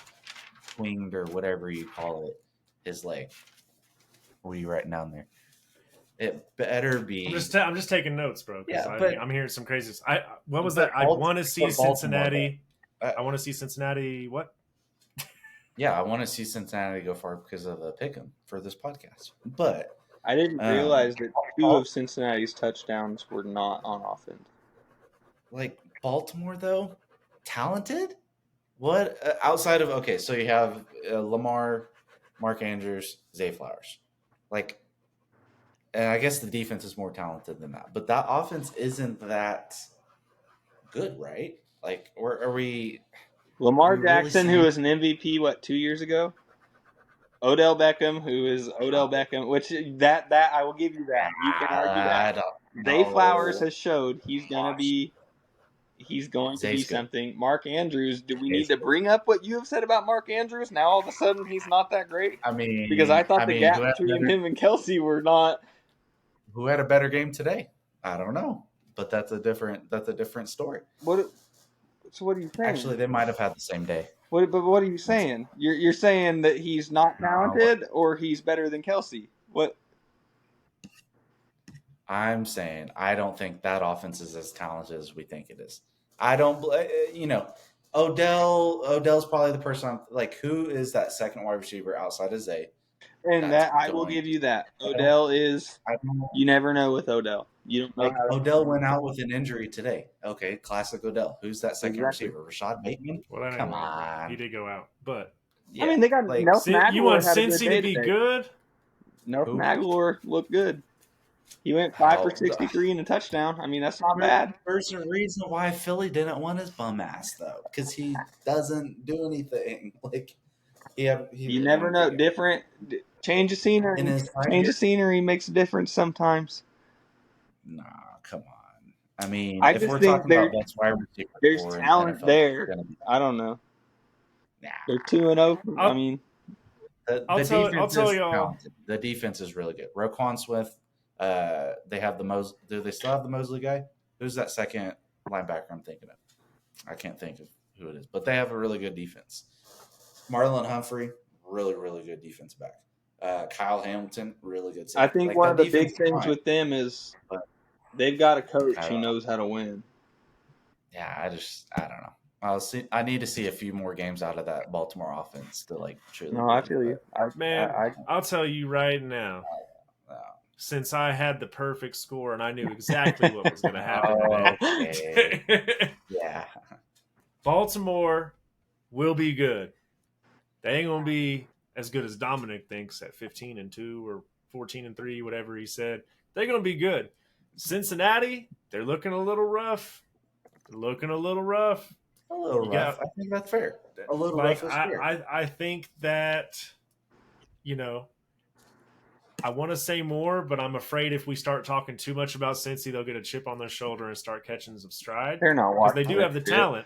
twinged or whatever you call it his leg. What are you writing down there? It better be. I'm just taking notes, bro. Yeah, I'm hearing some crazies. What was that? I want to see Cincinnati. I want to see Cincinnati. What? Yeah, I want to see Cincinnati go far because of the pick'em for this podcast. But I didn't realize that 2 of Cincinnati's touchdowns were not on offense. Like Baltimore, though, talented. What outside of so you have Lamar, Mark Andrews, Zay Flowers, like, and I guess the defense is more talented than that. But that offense isn't that good, right? Like, or are we? Lamar Jackson, who was an MVP, 2 years ago? Odell Beckham, who is Odell Beckham, which that I will give you that. You can argue that. Zay Flowers No. has showed he's going to be Zay's good. something. Mark Andrews, do we need Zay's to good. bring up what you have said about Mark Andrews? Now all of a sudden he's not that great? I mean, Because I thought the who gap had between better, him and Kelsey were not. who had a better game today? I don't know, but that's a different story. So what are you saying? Actually, they might have had the same day. But what are you saying? You're saying that he's not talented or he's better than Kelsey? What? I'm saying I don't think that offense is as talented as we think it is. I don't, Odell's probably the person I'm like. Who is that second wide receiver outside of Zay? And That's that I will going. give you that. Odell is. I don't know. You never know with Odell. You don't know Like how. Odell went out with an injury today. Okay, classic Odell. Who's that second Exactly. receiver? Rashad Bateman? Well, that ain't Come right. on. He did go out, but Yeah, I mean, they got like Nelson Aguilar. you want had a good Cincy day to be today. good? Nelson Who? Aguilar looked good. He went 5 for Oh, 63 and a touchdown. I mean, that's not bad. There's a reason why Philly didn't want his bum ass though, because he doesn't do anything. Like You never know. Different change of scenery. In his Change of scenery makes a difference sometimes. Nah, come on. I mean, I if just we're think talking about best wide receiver, there's core in talent NFL, there. it's gonna be- I don't know. Nah. They're 2-0. I mean, The I'll tell defense y'all. is talented. The defense is really good. Roquan Swift. They have the most. Do they still have the Mosley guy? Who's that second linebacker I'm thinking of? I can't think of who it is, but they have a really good defense. Marlon Humphrey, really, really good defense back. Kyle Hamilton, really good. I think one of the big things fine. with them is But they've got a coach I who don't know. knows how to win. Yeah, I don't know. I need to see a few more games out of that Baltimore offense to like truly. No, I feel you. Man, I'll tell you right now. No. Since I had the perfect score and I knew exactly what was going to happen today. Okay. Yeah. Baltimore will be good. They ain't going to be as good as Dominic thinks at 15-2 or 14-3, whatever he said. They're going to be good. Cincinnati, they're looking a little rough. A little rough. I think that's fair. A little rough is fair. I think that, I want to say more, but I'm afraid if we start talking too much about Cincy, they'll get a chip on their shoulder and start catching some stride. They're not because they do have the talent.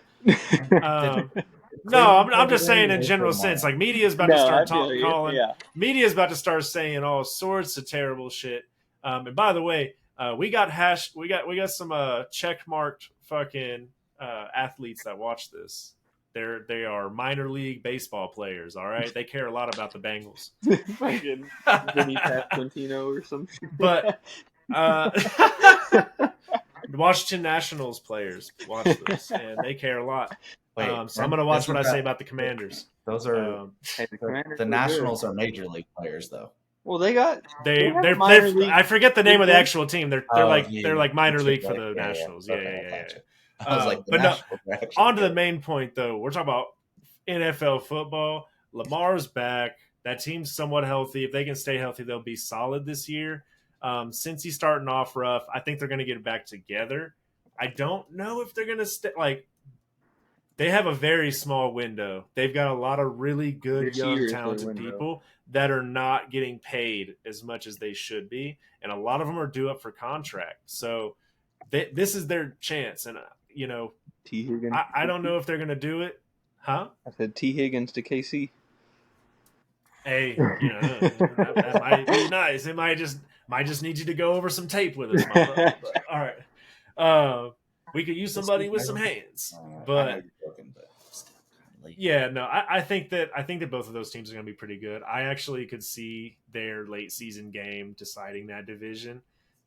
No, I'm just saying in general sense. Like media is about to start calling. Yeah. Media is about to start saying all sorts of terrible shit. And by the way, we got some check marked fucking athletes that watch this. They are minor league baseball players. All right, they care a lot about the Bengals. Fucking Vinny Pasquantino or something. But Washington Nationals players watch this, and they care a lot. So I'm going to watch what I say about the Commanders. Those are the Nationals are major league players, though. Well, they're I forget the name of the actual team. They're like minor league for the Nationals. Yeah. I was like, but no. On to the main point, though. We're talking about NFL football. Lamar's back. That team's somewhat healthy. If they can stay healthy, they'll be solid this year. Since he's starting off rough, I think they're going to get it back together. I don't know if they're going to stay. Like, they have a very small window. They've got a lot of really good, young, talented people that are not getting paid as much as they should be, and a lot of them are due up for contract. So this is their chance, and T. Higgins. I don't know if they're going to do it, huh? I said T. Higgins to KC. Hey, that might be nice. It might just need you to go over some tape with us, mama. But, all right. We could use somebody with some hands, but yeah, no, I think that both of those teams are going to be pretty good. I actually could see their late season game deciding that division.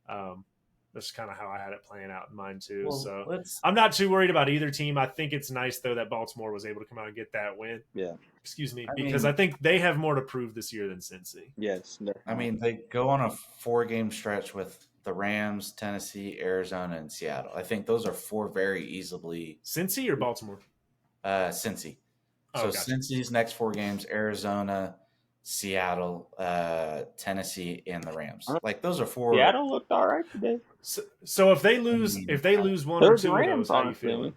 That's kind of how I had it playing out in mine too. Well, so I'm not too worried about either team. I think it's nice though that Baltimore was able to come out and get that win. Yeah. Excuse me, because I think they have more to prove this year than Cincy. Yes. Definitely. I mean, they go on a 4-game stretch with the Rams, Tennessee, Arizona, and Seattle. I think those are 4 very easily. Cincy or Baltimore? Cincy. So gotcha. Cincy's next 4 games: Arizona, Seattle, Tennessee, and the Rams. Like those are 4. Seattle looked all right today. So if they lose, one or two of those, how are you feeling?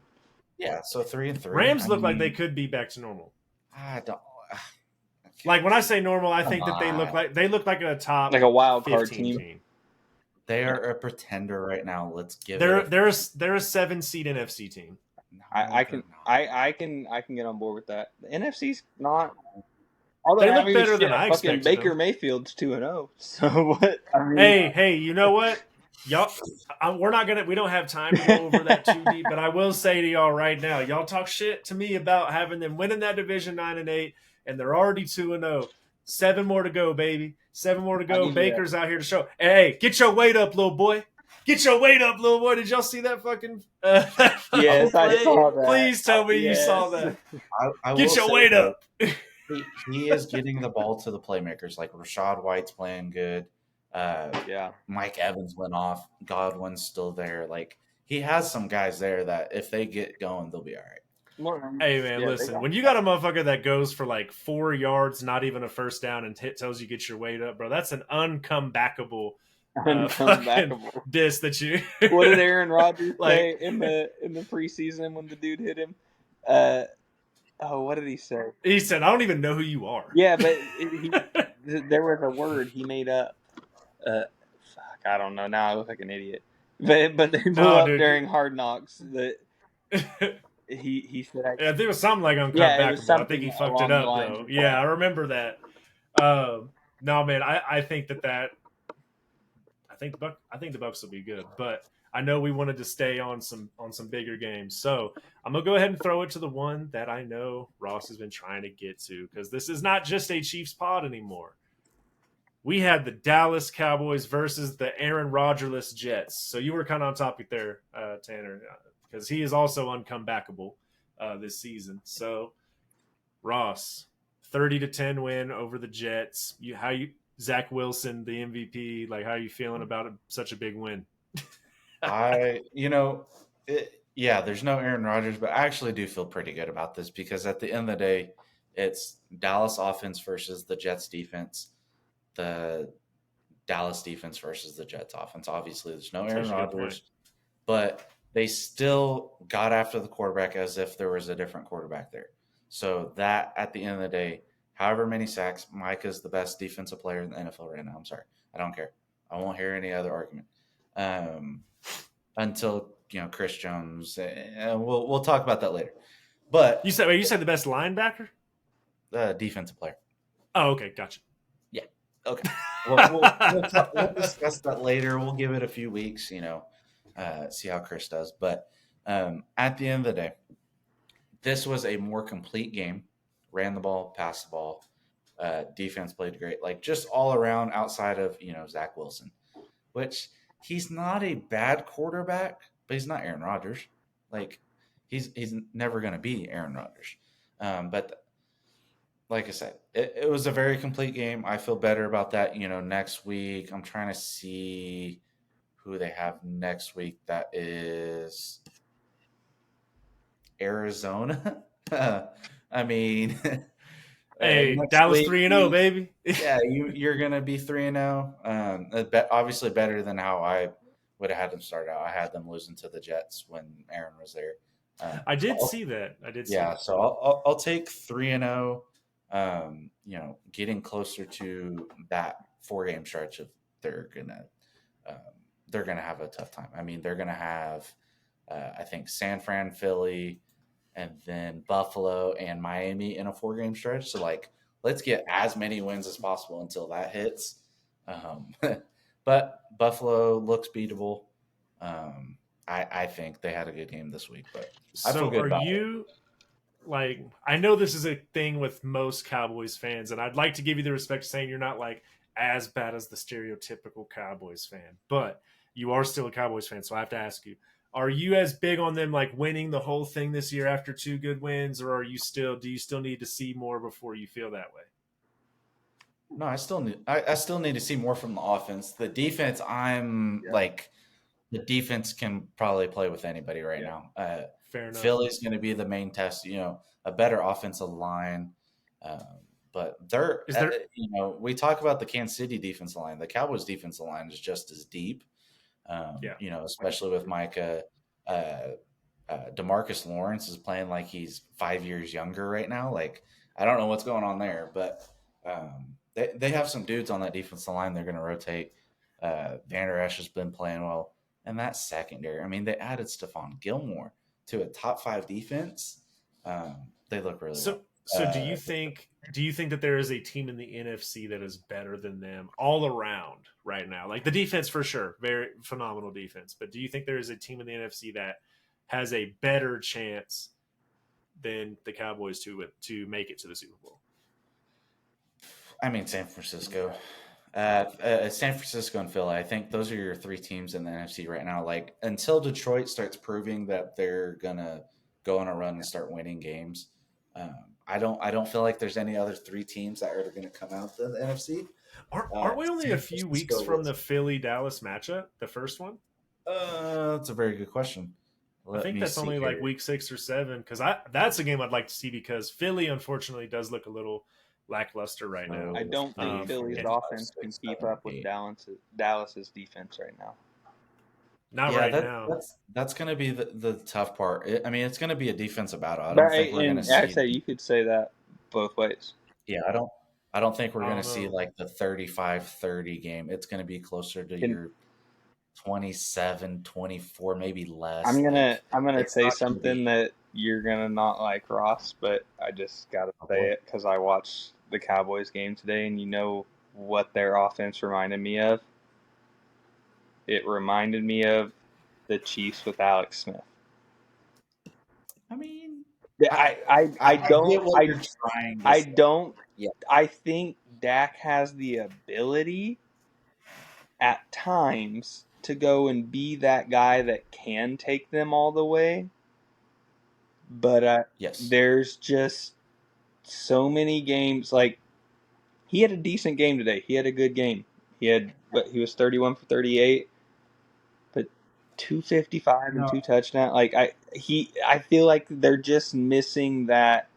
Yeah, so 3-3. Rams look like they could be back to normal. I don't. Like when I say normal, I think that they look like a top, like a wild card team. They are a pretender right now. Let's give They're it. they're a, they're a 7-seed NFC team. No, I they're can not. I can get on board with that. The NFC's not. Although They I look mean, better than shit, I fucking expected Baker them. Mayfield's 2-0. So what? I mean, Hey, you know what? Y'all, we don't have time to go over that too deep, but I will say to y'all right now, y'all talk shit to me about having them winning that division 9-8, and they're already 2-0. 7 more to go, baby. 7 more to I go. need you to. Baker's out here to show. Hey, get your weight up, little boy. Get your weight up, little boy. Did y'all see that fucking Yes, I play? saw that. Please tell me you saw Yes. that. I Get will your say weight though, up. he is getting the ball to the playmakers. Like Rashad White's playing good. Yeah. Mike Evans went off. Godwin's still there. Like he has some guys there that if they get going, they'll be all right. Hey man, listen. When you got a motherfucker that goes for like 4 yards, not even a first down, and tells you get your weight up, bro, that's an uncomebackable fucking Uncomebackable. diss that you. What did Aaron Rodgers Like- say in the preseason when the dude hit him? What did he say? He said, "I don't even know who you are." Yeah, but there was a word he made up. Fuck, I don't know. Now I look like an idiot. But they blew No, up dude. during Hard Knocks that Yeah, he said. I think it was something like uncomebackable. Yeah, it was I think he something fucked it along the up lines though. of Yeah, that. I remember that. No, man, I think that I think the Bucks will be good, but I know we wanted to stay on some bigger games, so I'm gonna go ahead and throw it to the one that I know Ross has been trying to get to, because this is not just a Chiefs pod anymore. We had the Dallas Cowboys versus the Aaron Rodgerless Jets. So you were kind of on topic there, Tanner, because he is also uncomebackable this season. So Ross, 30-10 win over the Jets. Zach Wilson, the MVP. Like, how are you feeling about such a big win? Yeah, there's no Aaron Rodgers, but I actually do feel pretty good about this because at the end of the day, it's Dallas offense versus the Jets defense. The Dallas defense versus the Jets offense. Obviously, there's no Aaron Rodgers, but they still got after the quarterback as if there was a different quarterback there. So that, at the end of the day, however many sacks, Micah's the best defensive player in the NFL right now. I'm sorry. I don't care. I won't hear any other argument. Until, Chris Jones, and we'll talk about that later. But you said the best linebacker? Defensive player. Oh, okay, gotcha. Yeah. Okay. We'll discuss that later. We'll give it a few weeks, see how Chris does. But at the end of the day, this was a more complete game. Ran the ball, passed the ball. Defense played great. Like, just all around outside of, Zach Wilson, which he's not a bad quarterback, but he's not Aaron Rodgers. Like, he's never going to be Aaron Rodgers. But like I said, it was a very complete game. I feel better about that. Next week, I'm trying to see who they have next week. That is Arizona. I mean, hey, Dallas 3-0, baby. Yeah, you're gonna be 3-0. Obviously better than how I would have had them start out. I had them losing to the Jets when Aaron was there. I did see that. So I'll take 3-0. Getting closer to that 4-game stretch of they're gonna have a tough time. I mean, they're gonna have I think San Fran, Philly, and then Buffalo and Miami in a 4-game stretch. So let's get as many wins as possible until that hits. But Buffalo looks beatable. I think they had a good game this week, but I feel good about it. Like, I know this is a thing with most Cowboys fans, and I'd like to give you the respect of saying you're not like as bad as the stereotypical Cowboys fan, but you are still a Cowboys fan. So I have to ask you, are you as big on them like winning the whole thing this year after 2 good wins, or do you still need to see more before you feel that way? No, I still need to see more from the offense. The defense, the defense can probably play with anybody right now. Fair enough. Philly's going to be the main test, a better offensive line. But we talk about the Kansas City defensive line. The Cowboys defensive line is just as deep, especially with Micah. DeMarcus Lawrence is playing like he's 5 years younger right now. Like, I don't know what's going on there, but they have some dudes on that defensive line they're going to rotate. Vander Esch has been playing well. And that secondary, I mean, they added Stephon Gilmore to a top 5 defense. They look really well. So do you think that there is a team in the NFC that is better than them all around right now? Like the defense for sure, very phenomenal defense. But do you think there is a team in the NFC that has a better chance than the Cowboys to make it to the Super Bowl? I mean, San Francisco. San Francisco and Philly. I think those are your 3 teams in the NFC right now. Like until Detroit starts proving that they're gonna go on a run and start winning games, I don't feel like there's any other 3 teams that are going to come out of the NFC. Aren't we only a few weeks from the Philly-Dallas matchup, the first one? That's a very good question. I think that's only like week 6 or 7 because that's a game I'd like to see because Philly unfortunately does look a little lackluster right now. I don't think Philly's offense can keep up with Dallas's defense right now. Not right now. That's going to be the tough part. I mean, it's going to be a defensive battle. I don't think we're going to see. I'd say you could say that both ways. Yeah, I don't think we're going to see like the 35-30 game. It's going to be closer to your 27-24, maybe less. I'm gonna say something that you're gonna not like, Ross, but I just gotta say it because I watched the Cowboys game today, and you know what their offense reminded me of? It reminded me of the Chiefs with Alex Smith. I mean, I think Dak has the ability at times to go and be that guy that can take them all the way. But there's just so many games. Like, he had a decent game today. He had a good game. He was 31 for 38, but 255 and 2 touchdowns. Like I feel like they're just missing that.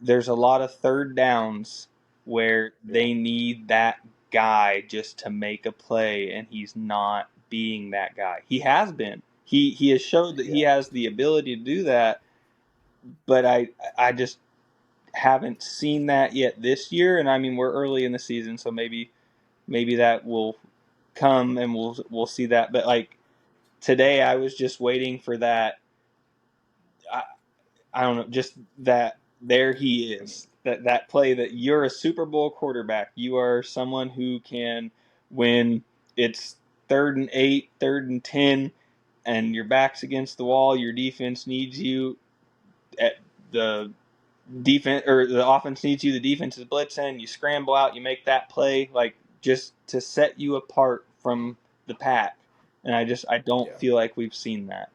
There's a lot of third downs where they need that guy just to make a play, and he's not being that guy. He has been. He has showed that he has the ability to do that, but I just haven't seen that yet this year. And I mean, we're early in the season, so maybe that will come and we'll see that. But like today, I was just waiting for that. I don't know, just that there he is. That play that you're a Super Bowl quarterback. You are someone who can, when it's 3rd and 8, 3rd and 10, and your back's against the wall, your defense needs you. The defense or the offense needs you. The defense is blitzing. You scramble out. You make that play, like just to set you apart from the pack. And I don't feel like we've seen that.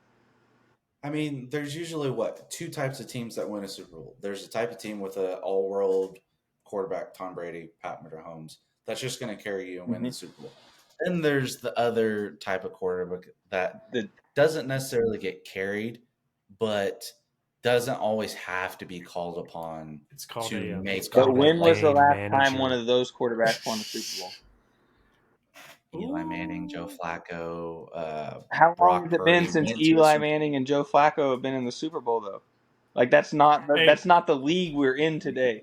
I mean, there's usually 2 types of teams that win a Super Bowl. There's a type of team with an all-world quarterback, Tom Brady, Pat Mahomes, that's just going to carry you and win the Super Bowl. Then there's the other type of quarterback that doesn't necessarily get carried, but doesn't always have to be called upon to make. But when was the last time one of those quarterbacks won a Super Bowl? Eli Manning, Joe Flacco. How long has it been since Eli Manning and Joe Flacco have been in the Super Bowl, though? Like that's not the league we're in today.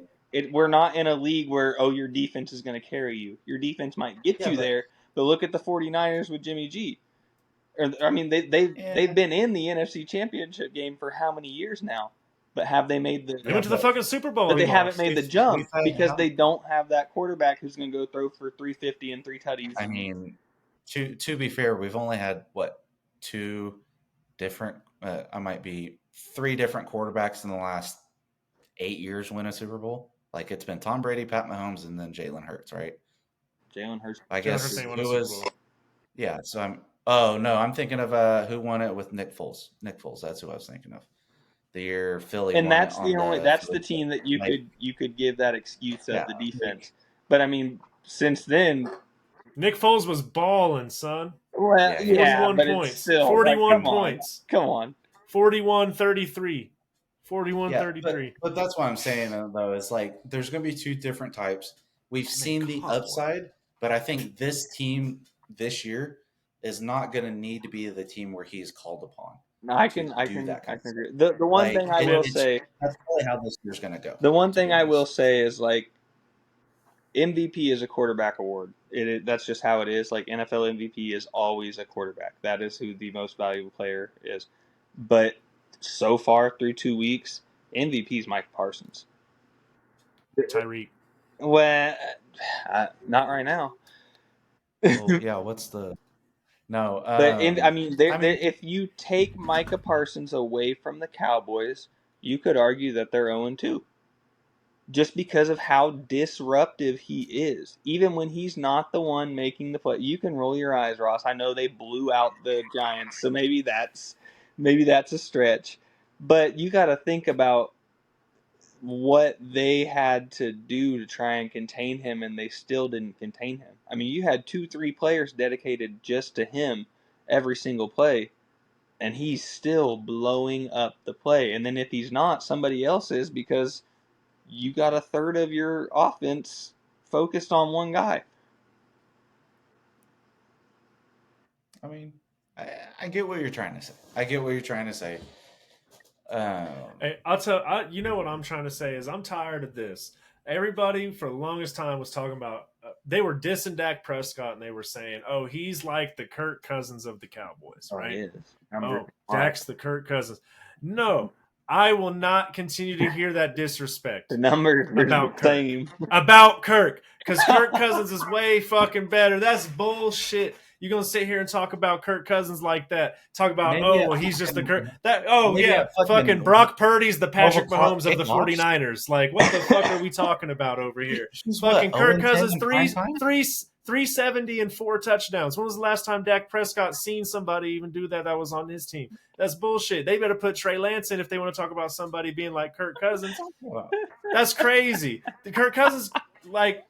We're not in a league where your defense is going to carry you. Your defense might get you there, but look at the 49ers with Jimmy G. They've been in the NFC Championship game for how many years now? But have they made the? They went to the fucking Super Bowl. But they haven't made the jump because they don't have that quarterback who's going to go throw for 350 and 3 tutties. I mean, to be fair, we've only had 2 different. I might be 3 different quarterbacks in the last 8 years win a Super Bowl. Like it's been Tom Brady, Pat Mahomes, and then Jalen Hurts, right? Jalen Hurts. I guess who was? Yeah. So I'm. Oh no, I'm thinking of who won it with Nick Foles. Nick Foles. That's who I was thinking of. The year Philly, and that's the team that you could give that excuse of the defense. But I mean, since then, Nick Foles was balling, son. Well, 41 points. Still, 41 points. Come on. 41-33. 41-33. But that's what I'm saying though is like there's going to be 2 different types. We've seen the upside, but I think this team this year is not going to need to be the team where he's called upon. No, I can agree. The one thing I will say, that's probably how this year's going to go. The one thing I will say is like MVP is a quarterback award. That's just how it is. Like NFL MVP is always a quarterback. That is who the most valuable player is. But so far through 2 weeks, MVP is Mike Parsons. Tyreek. Well, not right now. Well, yeah. What's the no? But if you take Micah Parsons away from the Cowboys, you could argue that they're 0-2. Just because of how disruptive he is. Even when he's not the one making the play. You can roll your eyes, Ross. I know they blew out the Giants, so maybe that's a stretch. But you got to think about what they had to do to try and contain him, and they still didn't contain him. I mean, you had 2-3 players dedicated just to him every single play, and he's still blowing up the play. And then if he's not, somebody else is, because you got a third of your offense focused on one guy. I mean, I get what you're trying to say. Hey, I'll tell you know what I'm trying to say is I'm tired of this. Everybody for the longest time was talking about they were dissing Dak Prescott and they were saying, "Oh, he's like the Kirk Cousins of the Cowboys, right?" Dak's the Kirk Cousins. No, I will not continue to hear that disrespect. The numbers are about the same. About Kirk, because Kirk Cousins is way fucking better. That's bullshit. You're gonna sit here and talk about Kirk Cousins like that? Talk about he's just the Kirk. Fucking Brock Purdy's the Patrick Mahomes of the 49ers. Like, what the fuck are we talking about over here? Fucking Kirk Cousins 370 and 4 touchdowns. When was the last time Dak Prescott seen somebody even do that was on his team? That's bullshit. They better put Trey Lance in if they want to talk about somebody being like Kirk Cousins. That's crazy. The Kirk Cousins, like,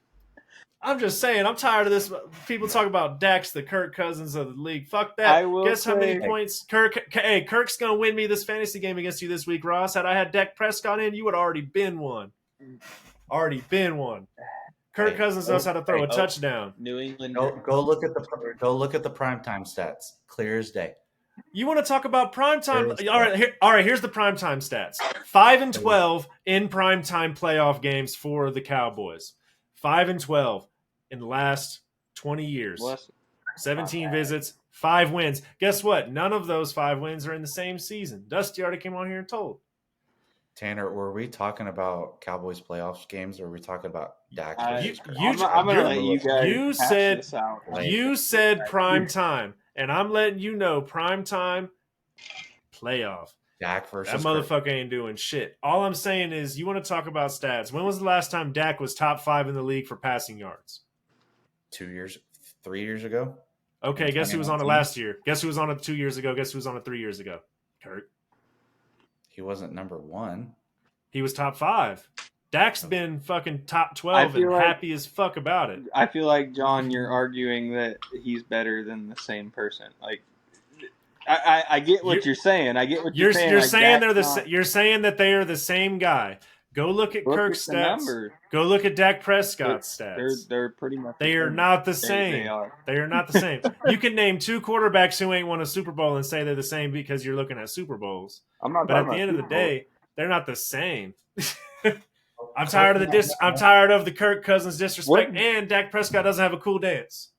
I'm just saying, I'm tired of this. People talk about Dak's the Kirk Cousins of the league. Fuck that. Guess how many points Kirk's going to win me this fantasy game against you this week, Ross. Had I had Dak Prescott in, you would already been one. Kirk Cousins knows how to throw a touchdown. New England. Go look at the primetime stats. Clear as day. You want to talk about primetime? All right. Here's the primetime stats: 5-12 in primetime playoff games for the Cowboys. 5-12 in the last 20 years. 17 visits, 5 wins. Guess what? None of those 5 wins are in the same season. Dusty already came on here and told. Tanner, were we talking about Cowboys playoffs games, or were we talking about Dak? I'm going to let you guys You said prime time, and I'm letting you know prime time playoff. Dak versus that motherfucker ain't doing shit. All I'm saying is, you want to talk about stats. When was the last time Dak was top 5 in the league for passing yards? 3 years ago. Okay, guess who was on it last year? Guess who was on it 2 years ago? Guess who was on it 3 years ago? Kurt. He wasn't number 1. He was top 5. Dak's been fucking top 12 and happy as fuck about it. I feel like, John, you're arguing that he's better than the same person. Like, I get what you're saying. I get what you're saying. You're saying you're saying that they are the same guy. Go look at Kirk's stats. Go look at Dak Prescott's stats. They're pretty much. They are not the same. They are not the same. You can name 2 quarterbacks who ain't won a Super Bowl and say they're the same because you're looking at Super Bowls. But at the end of the day, they're not the same. I'm tired of I'm tired of the Kirk Cousins disrespect, and Dak Prescott doesn't have a cool dance.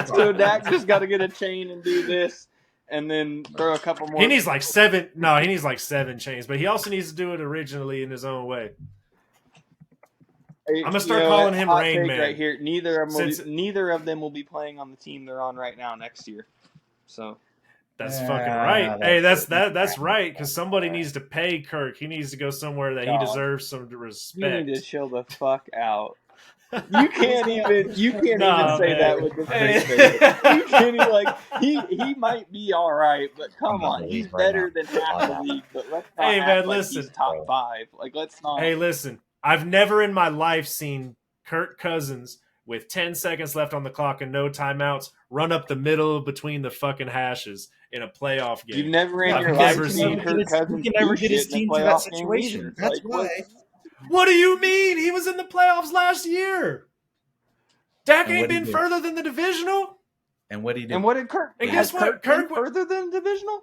So Dak just got to get a chain and do this, and then throw a couple more. He needs like 7. No, he needs like 7 chains, but he also needs to do it originally in his own way. I'm gonna start calling him Rain Man right here. Neither of them will be playing on the team they're on right now next year. So that's fucking right. Hey, that's right, because somebody needs to pay Kirk. He needs to go somewhere that he deserves some respect. You need to chill the fuck out. You can't even say that with the face. You can't even, like, he might be all right, but come on, he's better than half the league. But let's not listen. He's top 5. Like, let's not. Hey, listen. I've never in my life seen Kirk Cousins with 10 seconds left on the clock and no timeouts run up the middle between the fucking hashes in a playoff game. You've never in your life seen Kirk Cousins. You can never get his team to that situation. That's why. What do you mean? He was in the playoffs last year. Dak ain't been further than the divisional. And what did he do? And what did Kirk? And guess what? Kirk further than divisional?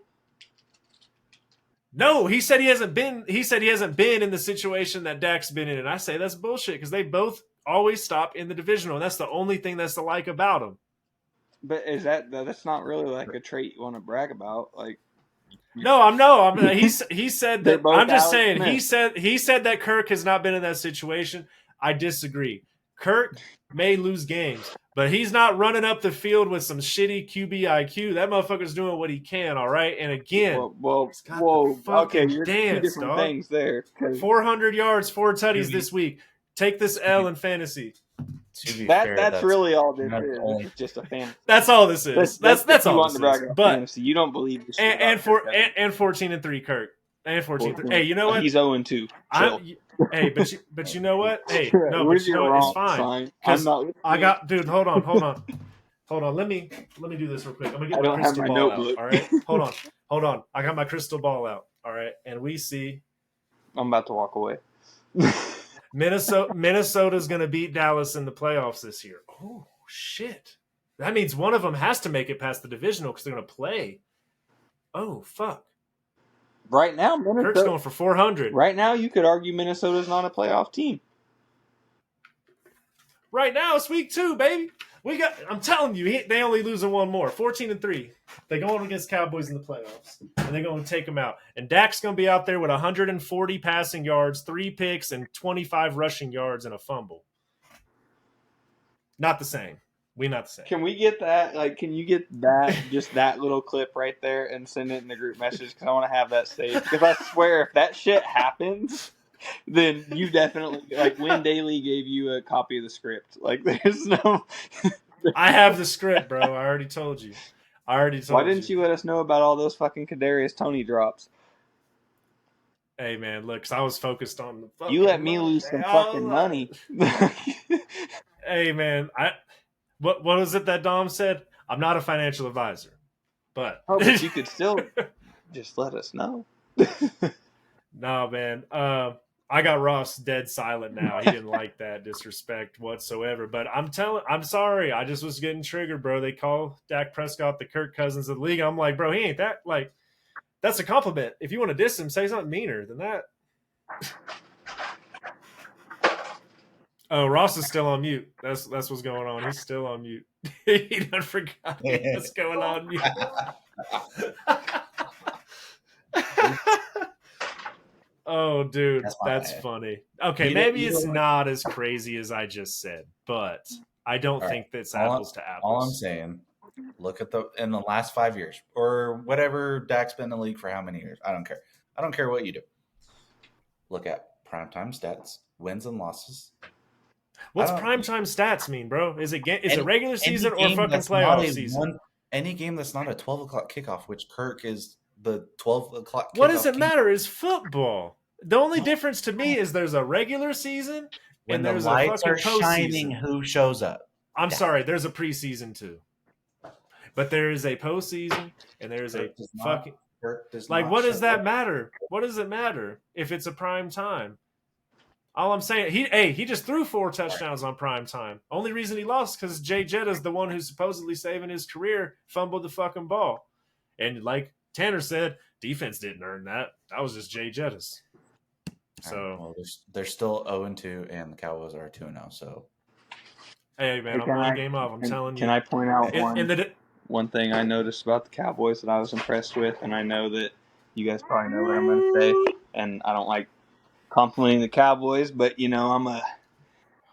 No, he said he hasn't been. He said he hasn't been in the situation that Dak's been in, and I say that's bullshit because they both always stop in the divisional, and that's the only thing that's alike about them. But that's not really like a trait you want to brag about? Like, No, I'm. He said they're that. both I'm just Alex saying. Smith. He said that Kirk has not been in that situation. I disagree. Kirk may lose games, but he's not running up the field with some shitty QB IQ. That motherfucker's doing what he can. All right, and again, he's got the Okay, fucking you're two dance, different dog. things there. 400 yards, 4 tutties this week. Take this L in fantasy. To be fair, That's really all this that's is. only- This is just a fantasy. That's all this is. That's you all want this to brag is. about But fantasy. You don't believe this shit and about Kirk Cousins. and 14-3 Kirk. And 14-3. Hey, you know what? He's 0-2. Chill. Hey, but you know what? Hey, no, When but you know you're what? wrong, It's fine. I'm not. I got, dude. Hold on. Let me do this real quick. I'm gonna get I my don't have crystal my ball notebook. out. All right, hold on. I got my crystal ball out. All right, and we see I'm about to walk away. Minnesota's gonna beat Dallas in the playoffs this year. Oh shit! That means one of them has to make it past the divisional because they're gonna play. Oh fuck! Right now, Kirk's going for 400. Right now, you could argue Minnesota's not a playoff team. Right now, it's week 2, baby. I'm telling you, they only losing one more. 14-3. They going against Cowboys in the playoffs, and they're going to take them out. And Dak's going to be out there with 140 passing yards, 3 picks, and 25 rushing yards and a fumble. Not the same. We not the same. Can we get that? Like, can you get that? Just that little clip right there and send it in the group message because I want to have that saved. Because I swear, if that shit happens, then you definitely like Win Daily gave you a copy of the script. Like, there's no. I have the script, bro. I already told you. Why didn't you let us know about all those fucking Kadarius Toney drops? Hey man, look, 'cause I was focused on the fucking. You let me lose some fucking money. Hey man, what was it that Dom said? I'm not a financial advisor, but but you could still just let us know. No, man. I got Ross dead silent now. He didn't like that disrespect whatsoever. But I'm sorry. I just was getting triggered, bro. They call Dak Prescott the Kirk Cousins of the league. I'm like, bro, he ain't that. Like, that's a compliment. If you want to diss him, say something meaner than that. Oh, Ross is still on mute. That's what's going on. He's still on mute. He done forgot what's going on mute. Oh, dude, that's funny. Okay, maybe it's not as crazy as I just said, but I don't think that's apples to apples. All I'm saying, look at in the last 5 years or whatever Dak's been in the league for how many years. I don't care. I don't care what you do. Look at primetime stats, wins and losses. What's primetime stats mean, bro? Is it regular season or fucking playoff season? Any game that's not a 12 o'clock kickoff, which Kirk is the 12 o'clock kickoff. What does it matter? It's football. The only difference to me is there's a regular season and there's a fucking postseason. Who shows up? I'm sorry, there's a preseason too. But there is a postseason and there's a fucking like. What does that matter? What does it matter if it's a prime time? All I'm saying, he just threw 4 touchdowns on prime time. Only reason he lost because Jay Jetta's the one who's supposedly saving his career, fumbled the fucking ball. And like Tanner said, defense didn't earn that. That was just Jay Jetta's. So they're still 0-2, and the Cowboys are 2-0. So, hey man, I'm one game off. I'm telling you. Can I point out one thing I noticed about the Cowboys that I was impressed with, and I know that you guys probably know what I'm going to say, and I don't like complimenting the Cowboys, but you know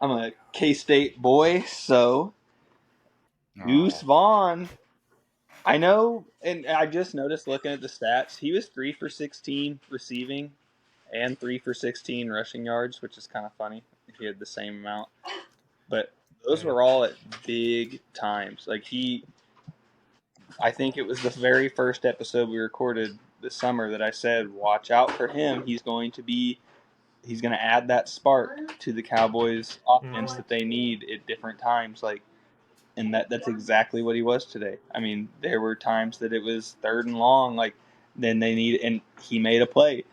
I'm a K-State boy, so Goose Vaughn. I know, and I just noticed looking at the stats, he was 3 for 16 receiving and 3 for 16 rushing yards, which is kind of funny if he had the same amount. But those were all at big times. Like I think it was the very first episode we recorded this summer that I said, watch out for him. He's going to add that spark to the Cowboys offense that they need at different times. And that's exactly what he was today. I mean, there were times that it was 3rd and long, and he made a play.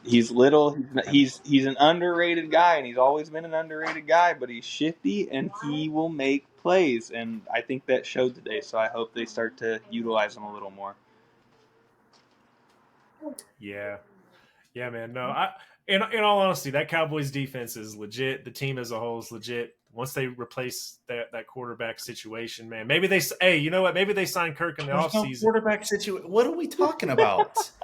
He's little. He's an underrated guy, and he's always been an underrated guy. But he's shifty, and he will make plays. And I think that showed today. So I hope they start to utilize him a little more. Yeah. Yeah, man. No, in all honesty, that Cowboys defense is legit. The team as a whole is legit. Once they replace that quarterback situation, man, maybe hey, you know what? Maybe they sign Kirk in the There's no offseason. quarterback situation. What are we talking about? Listen,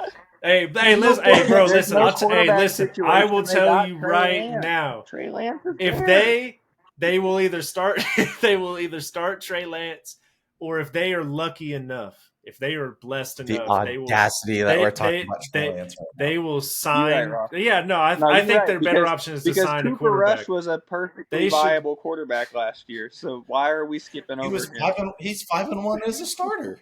hey, bro, There's listen. no quarterback Listen. I situation. will They tell got you Trey right Lance. now, Trey Lance is if there. they will either start Trey Lance, or if they are lucky enough, if they are blessed The enough, audacity that we're talking about Trey Lance right now. they will You're right, sign. Ross. Yeah, no, No, I you're think right, their better option is to because sign a Cooper quarterback. Rush was a perfectly They should. viable quarterback last year. So why are we skipping over him? He's 5-1 as a starter.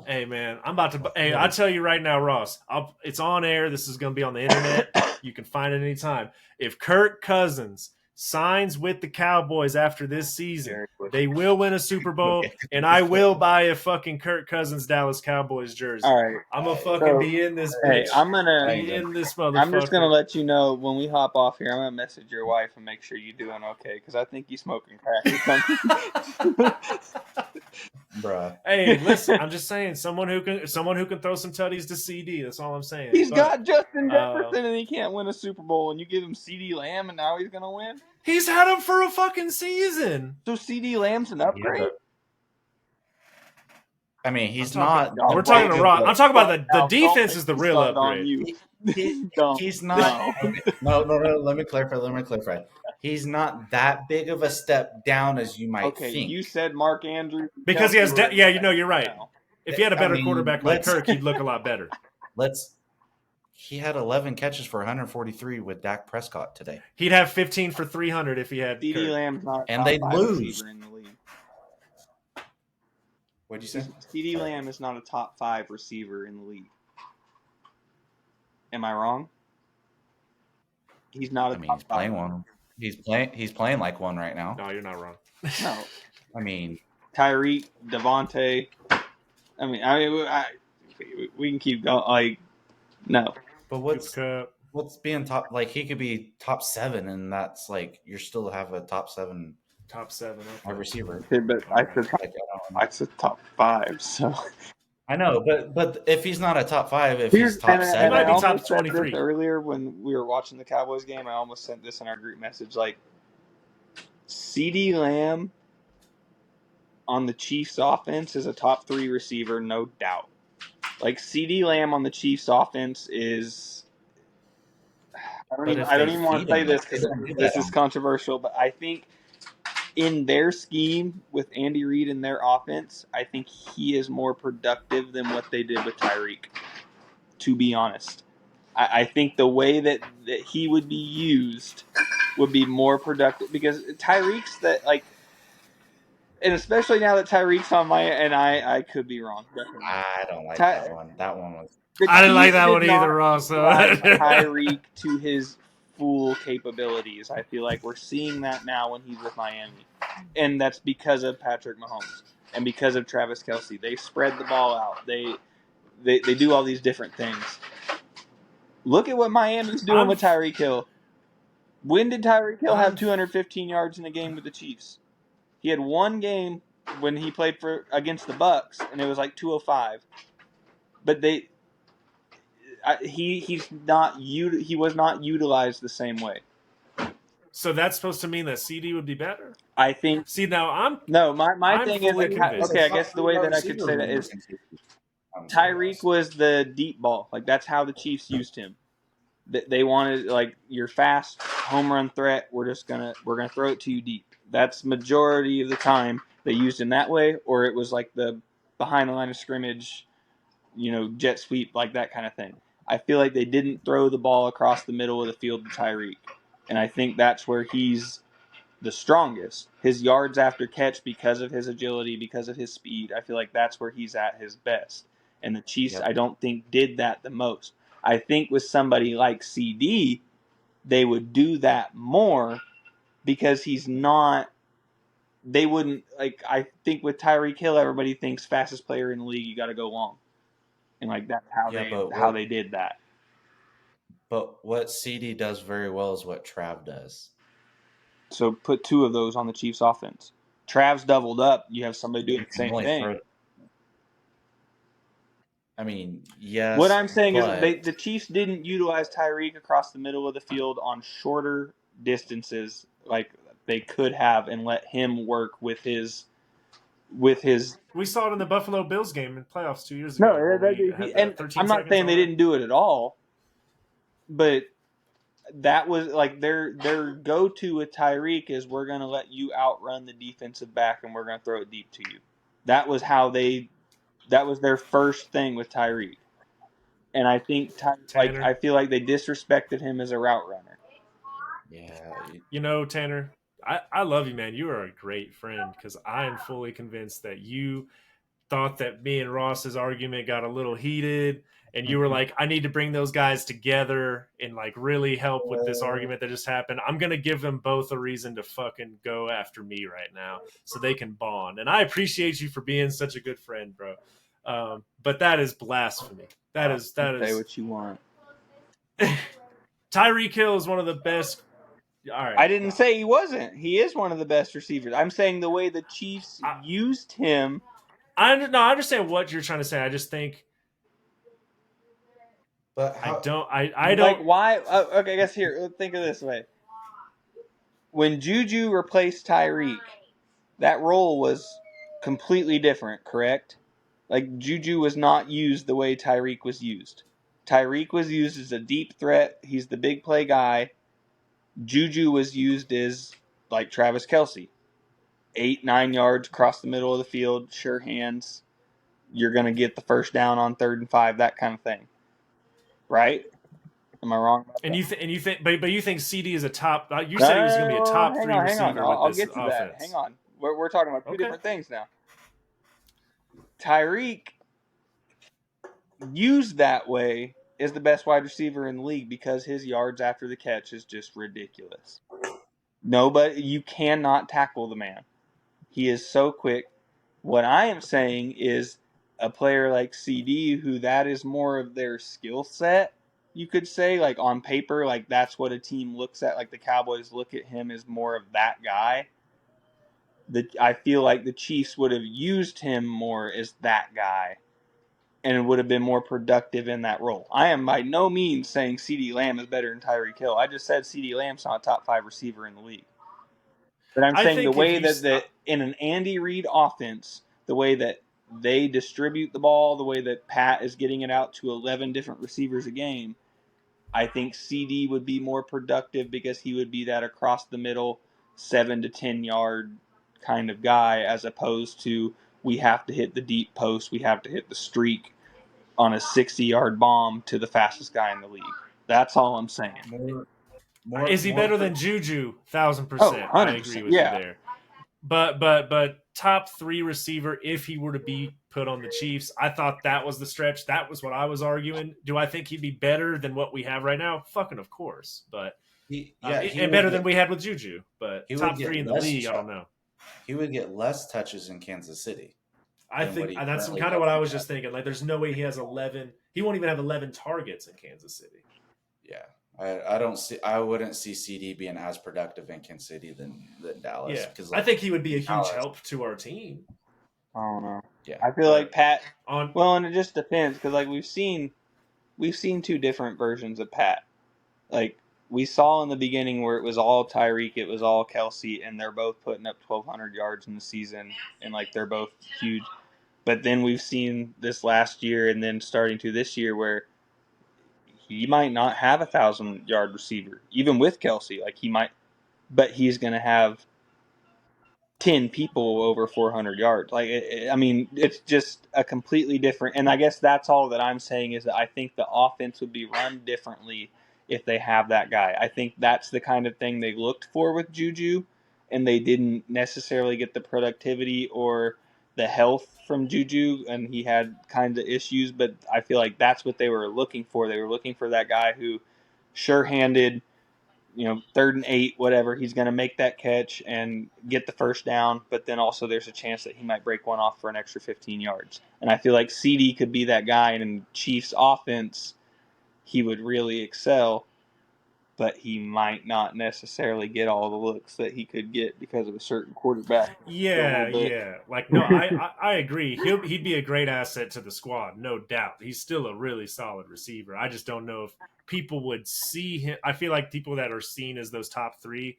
Hey, man, I'm about to. Hey, I'll tell you right now, Ross. It's on air. This is going to be on the internet. You can find it anytime. If Kirk Cousins signs with the Cowboys after this season, they will win a Super Bowl, and I will buy a fucking Kirk Cousins Dallas Cowboys jersey. All right, I'm gonna fucking be in this bitch. Hey, I'm in this motherfucker. I'm just gonna let you know when we hop off here. I'm gonna message your wife and make sure you're doing okay, because I think you smoking crack or something. Bruh. Hey, listen, I'm just saying, someone who can throw some tutties to CD. That's all I'm saying. He's got Justin Jefferson and he can't win a Super Bowl, and you give him CD Lamb and now he's gonna win. He's had him for a fucking season. So CD Lamb's an upgrade. I mean, he's not. We're talking to Ross. I'm talking about the defense is the real upgrade. He's not. No. Let me clarify. He's not that big of a step down as you might think. You said Mark Andrews because he has. You're right. If he had a better quarterback like Kirk, he'd look a lot better. He had 11 catches for 143 with Dak Prescott today. He'd have 15 for 300 if he had. CD Lamb's not. And they lose. In the league. What'd you say? CD Lamb is not a top 5 receiver in the league. Am I wrong? He's not. He's playing one. He's playing like one right now. No, you're not wrong. No. I mean, Tyreek, Devontae. We can keep going. Like, no. But what's being top? Like, he could be top 7, and that's like you still have a top 7. Top 7 okay. Receiver. Okay, but I said top 5. So I know, but if he's not a top 5, if he's top 7, he might be top 23. Earlier when we were watching the Cowboys game, I almost sent this in our group message. Like, CD Lamb on the Chiefs offense is a top 3 receiver, no doubt. Like, CD Lamb on the Chiefs offense is. I don't even want to say this because this is controversial, but I think in their scheme with Andy Reid and their offense, I think he is more productive than what they did with Tyreek, to be honest. I think the way that he would be used would be more productive because Tyreek's that, like, and especially now that Tyreek's on and I could be wrong. Definitely. I don't like that one. That one was. I didn't like that one either, Ross. Tyreek to his full capabilities. I feel like we're seeing that now when he's with Miami. And that's because of Patrick Mahomes and because of Travis Kelce. They spread the ball out. They do all these different things. Look at what Miami's doing with Tyreek Hill. When did Tyreek Hill have 215 yards in a game with the Chiefs? He had one game when he played against the Bucks, and it was like 205. But he was not utilized the same way. So that's supposed to mean that CD would be better? I think. See, now my thing is okay. I guess the way that I could say that is Tyreek was the deep ball. Like, that's how the Chiefs used him. They wanted, like, your fast home run threat. We're gonna throw it to you deep. That's majority of the time they used him that way, or it was like the behind the line of scrimmage, jet sweep, like that kind of thing. I feel like they didn't throw the ball across the middle of the field to Tyreek, and I think that's where he's the strongest. His yards after catch, because of his agility, because of his speed, I feel like that's where he's at his best. And the Chiefs, I don't think, did that the most. I think with somebody like CD, they would do that more because he's not. They wouldn't, like, I think with Tyreek Hill, everybody thinks fastest player in the league, you got to go long. And, like, that's how they did that. But what CD does very well is what Trav does. So put 2 of those on the Chiefs offense. Trav's doubled up. You have somebody doing the same thing. I mean, yes. What I'm saying is but the Chiefs didn't utilize Tyreek across the middle of the field on shorter distances like they could have, and let him work with his. We saw it in the Buffalo Bills game in playoffs 2 years No, ago where we had the and 13 I'm not seconds saying on they it. didn't do it at all, but that was like their go-to with Tyreek is we're going to let you outrun the defensive back and we're going to throw it deep to you. That was their first thing with Tyreek. And I think Tanner, I feel like they disrespected him as a route runner. yeah, Tanner, I love you, man. You are a great friend because I am fully convinced that you thought that me and Ross's argument got a little heated, and you were like, I need to bring those guys together and like really help with this argument that just happened. I'm gonna give them both a reason to fucking go after me right now so they can bond. And I appreciate you for being such a good friend, bro. But that is blasphemy. That is Say what you want. Tyreek Hill is one of the best. All right, I didn't say he wasn't. He is one of the best receivers. I'm saying the way the Chiefs used him. I understand what you're trying to say. I just think but I how? don't. I Like, don't. why? Okay, I guess here, think of it this way. When Juju replaced Tyreek, that role was completely different, correct? Like, Juju was not used the way Tyreek was used. Tyreek was used as a deep threat. He's the big play guy. Juju was used as, like Travis Kelce, 8-9 yards across the middle of the field, sure hands. You're going to get the first down on 3rd and 5, that kind of thing. Right? Am I wrong about And that? you think, but you think CD is a top? You No, said he was going to be a top hang 3 on, hang on. receiver with I'll this get to that. Hang offense. on. We're talking about two Okay. different things now. Tyreek, used that way, is the best wide receiver in the league because his yards after the catch is just ridiculous. Nobody, you cannot tackle the man. He is so quick. What I am saying is a player like CD, who that is more of their skill set, you could say, like on paper, like that's what a team looks at. Like the Cowboys look at him as more of that guy. I feel like the Chiefs would have used him more as that guy and would have been more productive in that role. I am by no means saying CeeDee Lamb is better than Tyreek Hill. I just said CeeDee Lamb's not a top 5 receiver in the league. But I'm I saying the think if way you, that in an Andy Reid offense, the way that they distribute the ball, the way that Pat is getting it out to 11 different receivers a game, I think CD would be more productive because he would be that across the middle 7 to 10 yard kind of guy, as opposed to we have to hit the deep post, we have to hit the streak on a 60-yard bomb to the fastest guy in the league. That's all I'm saying. is he better than Juju? 1000%. Oh, I 100%. agree with you Yeah. there. But top 3 receiver if he were to be put on the Chiefs. I thought that was the stretch. That was what I was arguing. Do I think he'd be better than what we have right now? Fucking of course. But and better than we had with Juju. But top 3 in the league, I don't know. He would get less touches in Kansas City. I think that's kind of what I was just thinking. Like, there's no way he has 11. He won't even have 11 targets in Kansas City. Yeah, I don't see. I wouldn't see CD being as productive in Kansas City than Dallas. Yeah, because I think he would be a huge help to our team. I don't know. Yeah, I feel like Pat. On Well, and it just depends because like we've seen two different versions of Pat. Like we saw in the beginning where it was all Tyreek, it was all Kelce, and they're both putting up 1,200 yards in the season, and like they're both huge. But then we've seen this last year, and then starting to this year, where he might not have 1,000-yard receiver, even with Kelce. Like he might, but he's going to have 10 people over 400 yards. Like, I mean, it's just a completely different. And I guess that's all that I'm saying is that I think the offense would be run differently if they have that guy. I think that's the kind of thing they looked for with Juju, and they didn't necessarily get the productivity or the health from Juju, and he had kinds of issues. But I feel like that's what they were looking for. They were looking for that guy who, sure-handed, 3rd and 8, whatever, he's going to make that catch and get the first down, but then also there's a chance that he might break one off for an extra 15 yards. And I feel like CD could be that guy, and in Chiefs offense, he would really excel. but he might not necessarily get all the looks that he could get because of a certain quarterback. Yeah. Like, no, I agree. He'd be a great asset to the squad, no doubt. He's still a really solid receiver. I just don't know if people would see him. I feel like people that are seen as those top three,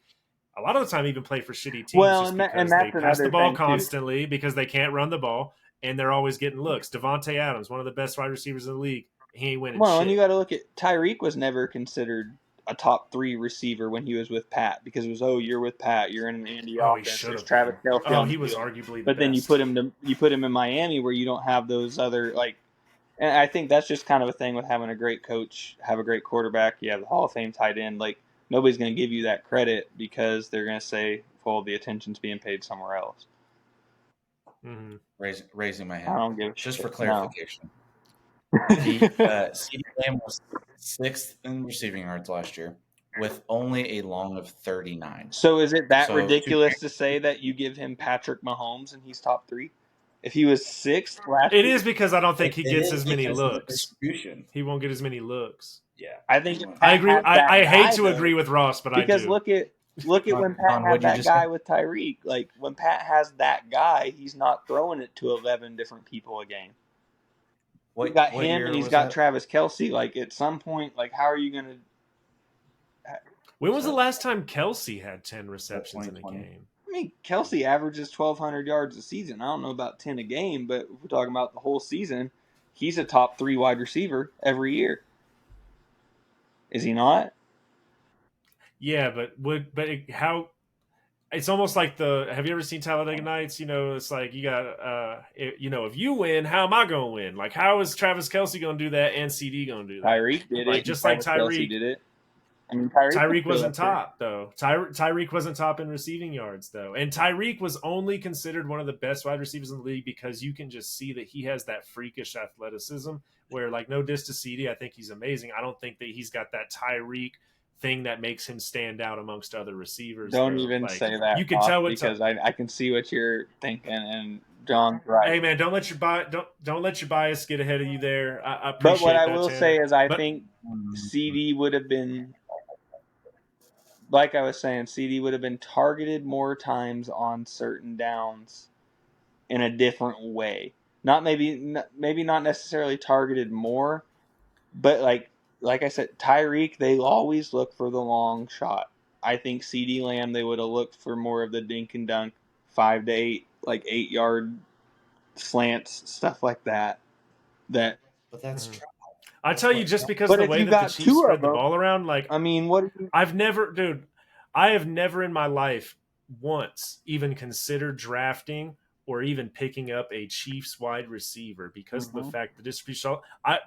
a lot of the time even play for shitty teams Well, just and because that's they pass the another ball thing, too. constantly because they can't run the ball and they're always getting looks. Devontae Adams, one of the best wide receivers in the league, he ain't winning Well, shit. and you got to look at Tyreek was never considered a top 3 receiver when he was with Pat because it was, you're with Pat, you're in an Andy He offense. should There's have Travis been. Kelce on He the was field. arguably the But then best. you put him in Miami where you don't have those other and I think that's just kind of a thing with having a great coach, have a great quarterback, you have the Hall of Fame tight end. Like, nobody's going to give you that credit because they're going to say, well, the attention's being paid somewhere else. Mm-hmm. Raising my hand. I don't give a just shit. for clarification. CeeDee Lamb was 6th in receiving yards last year with only a long of 39. So is it that So, ridiculous to say that you give him Patrick Mahomes and he's top 3? If he was 6th last It year, is because I don't think he It gets is as many because of the looks. distribution. He won't get as many looks. Yeah, I think if I Pat agree. has that I hate guy, to though, agree with Ross, but because I do. look at when Pat Con, had what'd you that just guy say? with Tyreek. Like, when Pat has that guy, he's not throwing it to 11 different people a game. He's got What him year and he's was got that? Travis Kelce. Like, at some point, like, how are you going to? When was the last time Kelsey had 10 receptions in a 2020. game? I mean, Kelce averages 1,200 yards a season. I don't know about 10 a game, but if we're talking about the whole season, he's a top 3 wide receiver every year. Is he not? Yeah, how? It's almost like have you ever seen Talladega Nights? It's like you got, if you win, how am I going to win? Like, how is Travis Kelce going to do that and CD going to do that? Tyreek did Like, it. just Travis like Kelce did it. I mean, Tyreek wasn't top, though. Tyreek wasn't top in receiving yards, though. And Tyreek was only considered one of the best wide receivers in the league because you can just see that he has that freakish athleticism where, like, no diss to CD, I think he's amazing. I don't think that he's got that Tyreek thing that makes him stand out amongst other receivers. Don't though. even Like, say that. You can tell because I can see what you're thinking, and John's right. Hey man, don't let your bias get ahead of you there. I appreciate But what I that, will Tanner. say is, I think CD would have been, like I was saying, CD would have been targeted more times on certain downs in a different way. Maybe not necessarily targeted more, but like I said, Tyreek, they always look for the long shot. I think CeeDee Lamb, they would have looked for more of the dink and dunk, 5 to 8, like 8-yard slants, stuff like that. But that's true. I tell you, just because But the if way you that the got Chiefs 2 spread of the them, ball around, like, I mean, what? I have never in my life once even considered drafting or even picking up a Chiefs wide receiver because of the fact the distribution.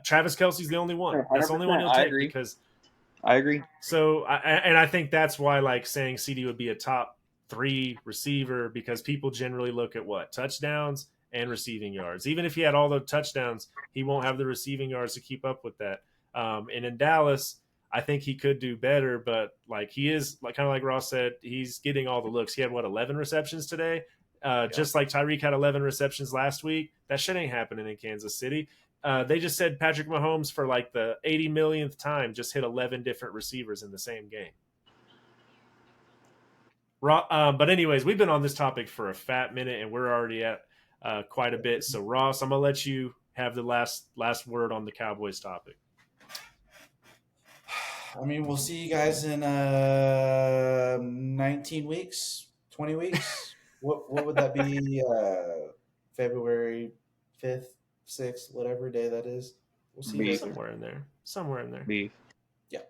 Travis Kelce's the only one. That's the only one you'll 100%, I take agree. because. I agree. So, I think that's why, like, saying CD would be a top 3 receiver because people generally look at what touchdowns and receiving yards. Even if he had all the touchdowns, he won't have the receiving yards to keep up with that. And in Dallas, I think he could do better, but like he is, like kind of like Ross said, he's getting all the looks. He had 11 receptions today. Just like Tyreek had 11 receptions last week. That shit ain't happening in Kansas City. They just said Patrick Mahomes for like the 80 millionth time just hit 11 different receivers in the same game. But anyways, we've been on this topic for a fat minute, and we're already at quite a bit. So Ross, I'm gonna let you have the last word on the Cowboys topic. I mean, we'll see you guys in 19 weeks, 20 weeks. What would that be? February 5th, 6th, whatever day that is. We'll see you guys somewhere in there. Beef. Yeah,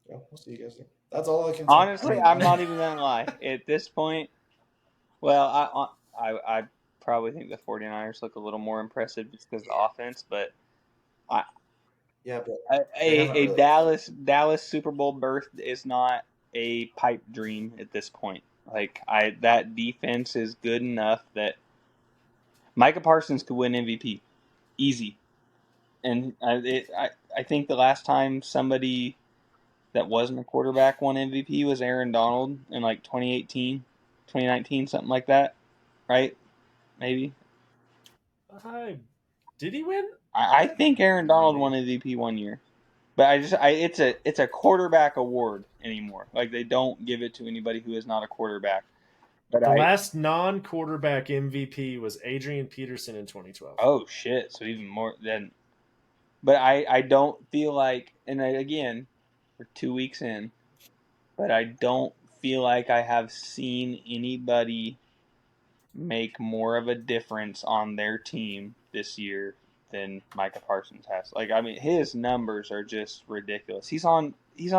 we'll see you guys there. That's all I can say. Honestly, I'm not even gonna lie. At this point, well, I probably think the 49ers look a little more impressive just because of the offense, but a Dallas Super Bowl berth is not a pipe dream at this point. Like, that defense is good enough that Micah Parsons could win MVP easy, and I think the last time somebody that wasn't a quarterback won MVP was Aaron Donald in like 2018, 2019, something like that, right? Maybe. Did he win? I think Aaron Donald won MVP one year. But it's a quarterback award anymore. Like they don't give it to anybody who is not a quarterback. But The last non-quarterback MVP was Adrian Peterson in 2012. Oh shit! So even more than. But I don't feel like, and again, we're 2 weeks in, but I don't feel like I have seen anybody make more of a difference on their team this year than Micah Parsons has. Like, I mean, his numbers are just ridiculous. He's on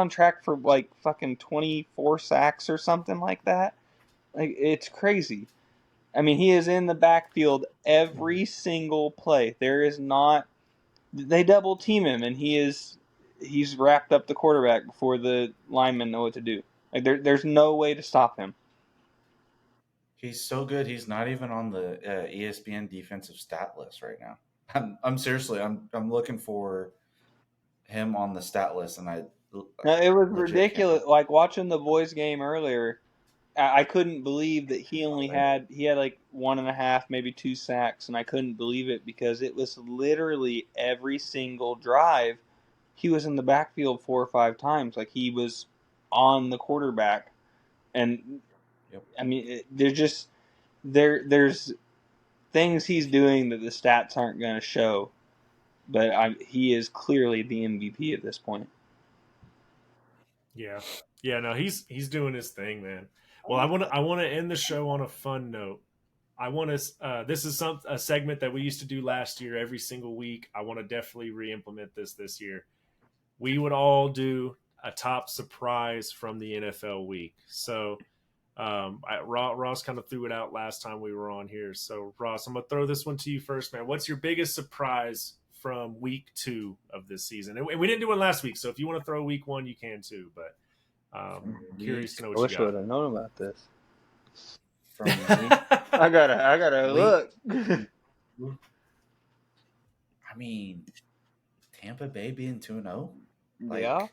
track for like fucking 24 sacks or something like that. Like, it's crazy. I mean, he is in the backfield every single play. There is not, they double team him and he's wrapped up the quarterback before the linemen know what to do. Like there's no way to stop him. He's so good. He's not even on the ESPN defensive stat list right now. I'm seriously. I'm looking for him on the stat list, and I No, it was legit can't. ridiculous. Like watching the boys game earlier, I couldn't believe that he had like 1.5, maybe 2 sacks, and I couldn't believe it because it was literally every single drive he was in the backfield 4 or 5 times. Like he was on the quarterback, and Yep. I mean, there's things he's doing that the stats aren't going to show, but he is clearly the MVP at this point. Yeah, yeah. No, he's doing his thing, man. Well, I want to end the show on a fun note. I want to. This is a segment that we used to do last year every single week. I want to definitely re-implement this year. We would all do a top surprise from the NFL week. So Ross kind of threw it out last time we were on here. So Ross, I'm gonna throw this one to you first, man. What's your biggest surprise from week 2 of this season? And we didn't do one last week, so if you want to throw week 1, you can too. But curious to know I what you wish I got. would have known about this. From me, I gotta look. I mean, Tampa Bay being 2-0. Yeah.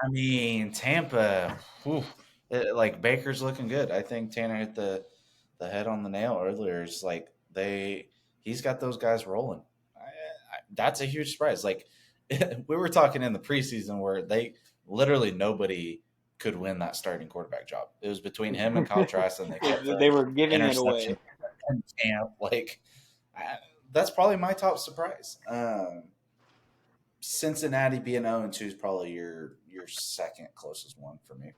I mean, Tampa. Whew, like Baker's looking good. I think Tanner hit the head on the nail earlier. It's like he's got those guys rolling. That's a huge surprise. Like we were talking in the preseason where they literally nobody could win that starting quarterback job. It was between him and Kyle Trask, and they kept They were giving it away. interception and camp. Like that's probably my top surprise. Cincinnati being 0-2 is probably your second closest one for me.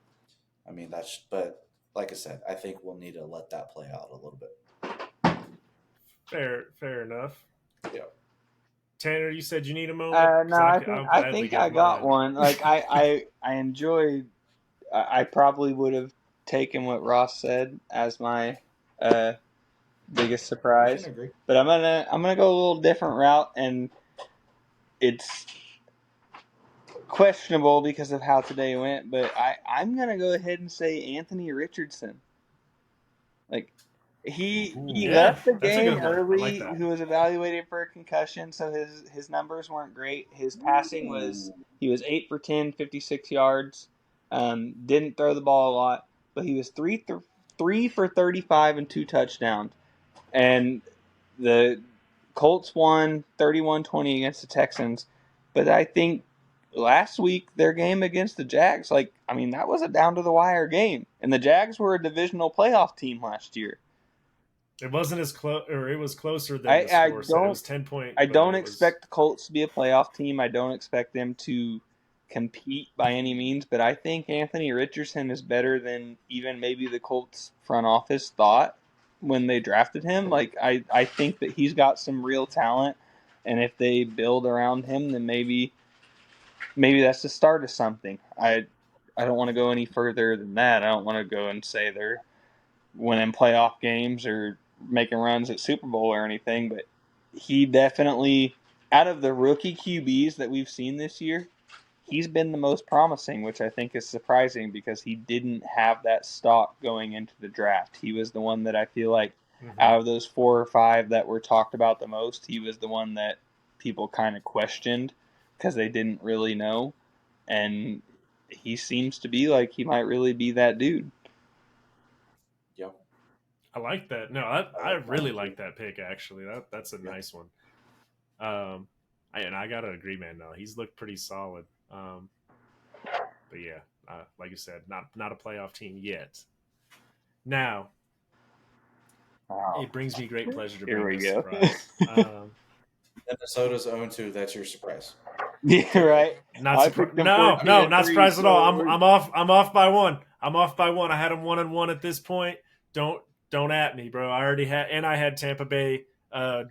I mean but like I said, I think we'll need to let that play out a little bit. Fair enough. Yeah. Tanner, you said you need a moment. No, I think I got one. Like I enjoyed. I probably would have taken what Ross said as my biggest surprise, Agree. but I'm gonna go a little different route, and it's questionable because of how today went. But I'm gonna go ahead and say Anthony Richardson. Like he Yeah, left the that's a game good one. I like early. that. He was evaluated for a concussion, so his numbers weren't great. His passing was he was 8 for 10, 56 yards. Didn't throw the ball a lot, but he was 3 for 35 and 2 touchdowns. And the Colts won 31-20 against the Texans, but I think last week their game against the Jags, like I mean that was a down to the wire game, and the Jags were a divisional playoff team last year. It wasn't as close, or it was closer than I the score said. It don't was 10-point. I but don't it was expect the Colts to be a playoff team. I don't expect them to compete by any means, but I think Anthony Richardson is better than even maybe the Colts front office thought when they drafted him. Like I think that he's got some real talent, and if they build around him, then maybe that's the start of something. I don't want to go any further than that. I don't want to go and say they're winning playoff games or making runs at Super Bowl or anything, but he definitely, out of the rookie QBs that we've seen this year, he's been the most promising, which I think is surprising because he didn't have that stock going into the draft. He was the one that I feel like out of those 4 or 5 that were talked about the most, he was the one that people kind of questioned because they didn't really know. And he seems to be like he might really be that dude. Yep. I like that. No, I really like that pick. Actually, that's a nice one. And I gotta agree, man. No, he's looked pretty solid. But yeah, like you said, not a playoff team yet. Now, it brings me great pleasure to Here bring we this go. surprise. Minnesota's 0-2. That's your surprise. Yeah, right. Not I surprised. picked them No, 14-3, not surprised at all. so I'm off by one. I'm off by one. I had them 1-1 at this point. Don't at me, bro. I already had, and I had Tampa Bay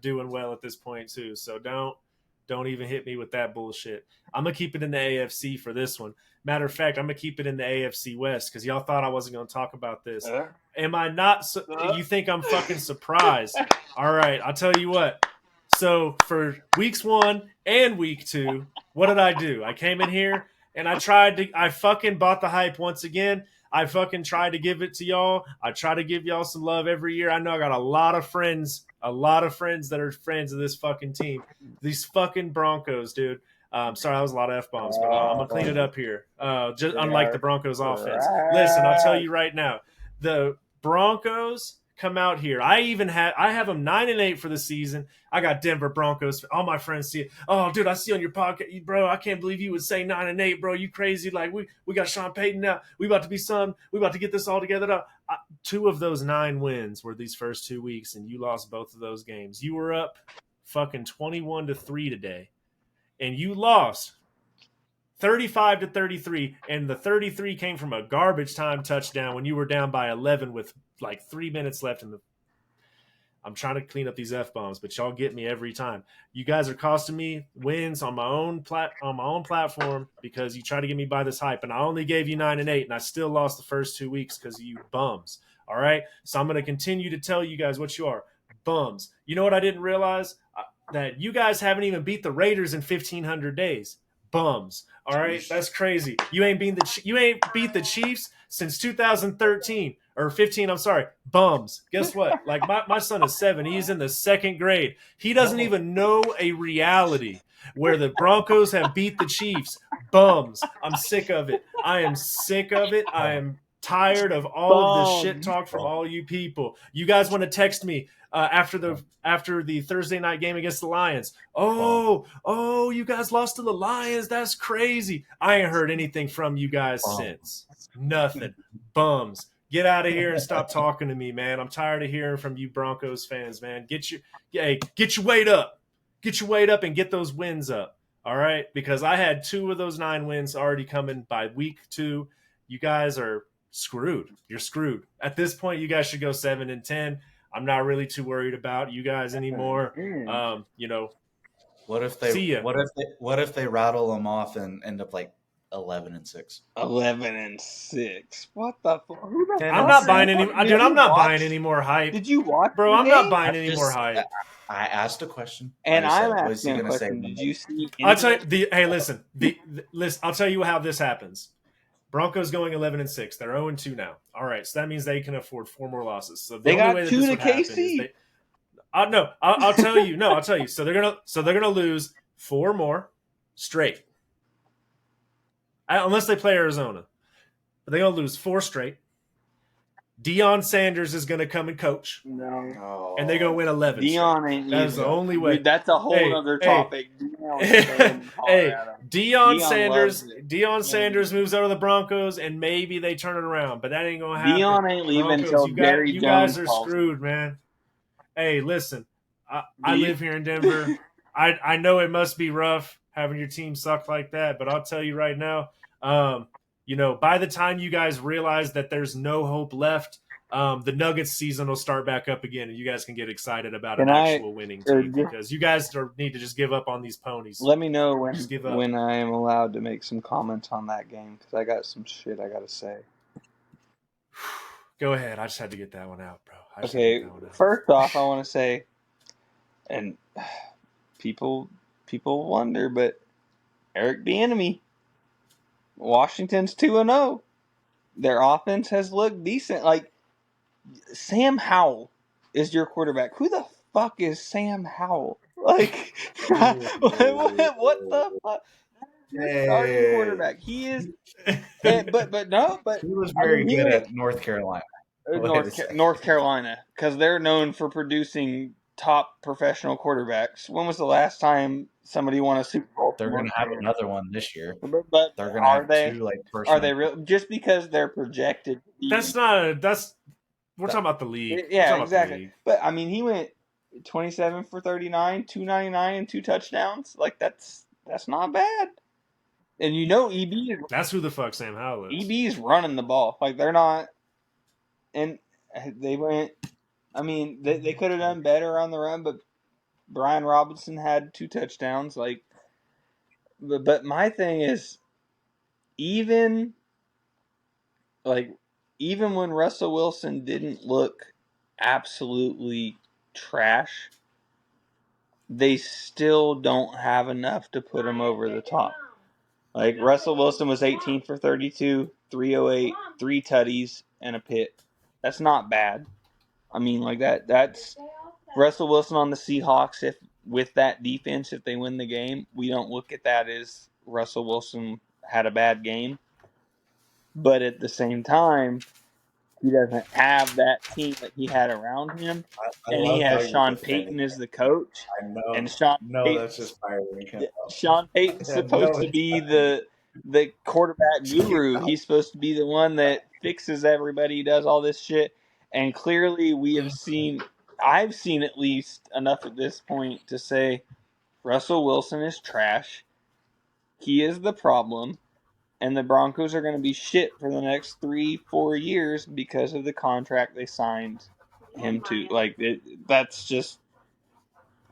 doing well at this point too. So don't even hit me with that bullshit. I'm gonna keep it in the AFC for this one. Matter of fact, I'm gonna keep it in the AFC West because y'all thought I wasn't gonna talk about this. Am I not? You think I'm fucking surprised? All right, I'll tell you what. So for weeks 1 and week 2, what did I do? I came in here and I fucking bought the hype once again. I fucking tried to give it to y'all. I try to give y'all some love every year. I know I got a lot of friends that are friends of this fucking team. These fucking Broncos, dude. Sorry, that was a lot of F-bombs, but I'm going to clean it up here. Just unlike the Broncos offense. Listen, I'll tell you right now. The Broncos come out here. I have them 9-8 for the season. I got Denver Broncos. All my friends see it. Oh, dude, I see on your podcast, bro. I can't believe you would say 9-8, bro. You crazy? Like we got Sean Payton now. We about to get this all together now. 2 of those 9 wins were these first 2 weeks, and you lost both of those games. You were up fucking 21-3 today, and you lost 35-33, and the 33 came from a garbage time touchdown when you were down by 11 with like 3 minutes left in the. I'm trying to clean up these F-bombs, but y'all get me every time. You guys are costing me wins on my own platform because you try to get me by this hype, and I only gave you 9-8, and I still lost the first 2 weeks because of you bums. All right, so I'm going to continue to tell you guys what you are, bums. You know what I didn't realize? That you guys haven't even beat the Raiders in 1,500 days. Bums. All right, that's crazy. You ain't beat the Chiefs since 2013 or 15. I'm sorry, bums. Guess what? Like my son is 7. He's in the 2nd grade. He doesn't even know a reality where the Broncos have beat the Chiefs. Bums. I'm sick of it. I am sick of it. I am tired of all of this shit talk from all you people. You guys want to text me after the Thursday night game against the Lions. Oh, you guys lost to the Lions. That's crazy. I ain't heard anything from you guys since. Nothing. Bums. Get out of here and stop talking to me, man. I'm tired of hearing from you Broncos fans, man. Get your weight up. Get your weight up and get those wins up. All right? Because I had 2 of those 9 wins already coming by week 2. You guys are screwed. You're screwed. At this point, you guys should go 7-10. I'm not really too worried about you guys anymore. What if they see ya. What if they rattle them off and end up like 11-6? 11-6. What the fuck? I'm not buying any. Dude, I'm not buying any more hype. Did you watch, bro? I'm not buying any more hype. I asked a question, and I'm asking a question. Did you see? I'll tell you. Hey, listen. Listen. I'll tell you how this happens. Broncos going 11-6. They're 0-2 now. All right, so that means they can afford 4 more losses. So they got 2 to KC. No, I'll tell you. No, I'll tell you. So they're gonna lose 4 more straight, unless they play Arizona. But they're gonna lose 4 straight. Deion Sanders is gonna come and coach. No, and they're gonna win 11. Deion ain't. That's the only way. Dude, that's a whole other topic. Deion Sanders moves over to the Broncos, and maybe they turn it around, but that ain't gonna happen. Deion ain't leaving until Jerry Jones. You guys are screwed, man. Hey, listen, I live here in Denver. I know it must be rough having your team suck like that, but I'll tell you right now, by the time you guys realize that there's no hope left, the Nuggets season will start back up again, and you guys can get excited about an actual winning team because you guys need to just give up on these ponies. Let me know when I am allowed to make some comments on that game because I got some shit I got to say. Go ahead. I just had to get that one out, bro. Okay, first off, I want to say, and people wonder, but Eric Bieniemy, Washington's 2-0. Their offense has looked decent. Like, Sam Howell is your quarterback. Who the fuck is Sam Howell? Like, what the fuck? Your starting quarterback. He is. But he was very good at North Carolina. North Carolina, because they're known for producing top professional quarterbacks. When was the last time somebody won a Super Bowl? They're going to have another one this year. But They're going to are have they? two like first. Are they real? Just because they're projected? That's not. That's we're talking about the league. Yeah, we're exactly. League. But I mean, he went 27 for 39, 299, and 2 touchdowns. Like that's not bad. And you know, That's who the fuck Sam Howell is. EB's running the ball. Like they're not, and they went. I mean, they could have done better on the run, but Brian Robinson had 2 touchdowns. Like, but my thing is, even when Russell Wilson didn't look absolutely trash, they still don't have enough to put him over the top. Like Russell Wilson was 18 for 32, 308, 3 tutties, and a pick. That's not bad. I mean, like that's Russell Wilson on the Seahawks. If with that defense, if they win the game, we don't look at that as Russell Wilson had a bad game. But at the same time, he doesn't have that team that he had around him. And he has Sean Payton as the coach. I know. And Sean that's just fire. Sean Payton's supposed to be the quarterback guru. He's supposed to be the one that fixes everybody, does all this shit. And clearly I've seen at least enough at this point to say Russell Wilson is trash. He is the problem. And the Broncos are going to be shit for the next 3-4 years because of the contract they signed him to. Like, that's just...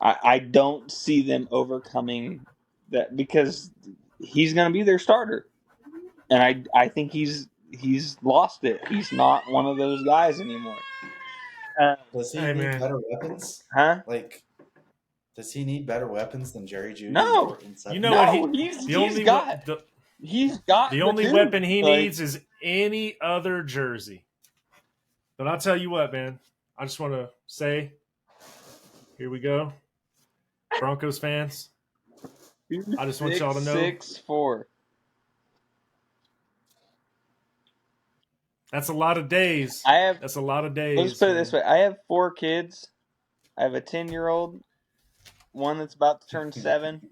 I don't see them overcoming that because he's going to be their starter. And I think he's lost it. He's not one of those guys anymore. Does he need better weapons? Huh? Like, does he need better weapons than Jerry Jeudy? No. You know what? He's got the only weapon he needs is any other jersey. But I'll tell you what, man. I just want to say, here we go. Broncos fans, I just want y'all to know. 6'4". That's a lot of days. That's a lot of days. Let's put it this way. I have 4 kids. I have a 10-year-old, one that's about to turn 7,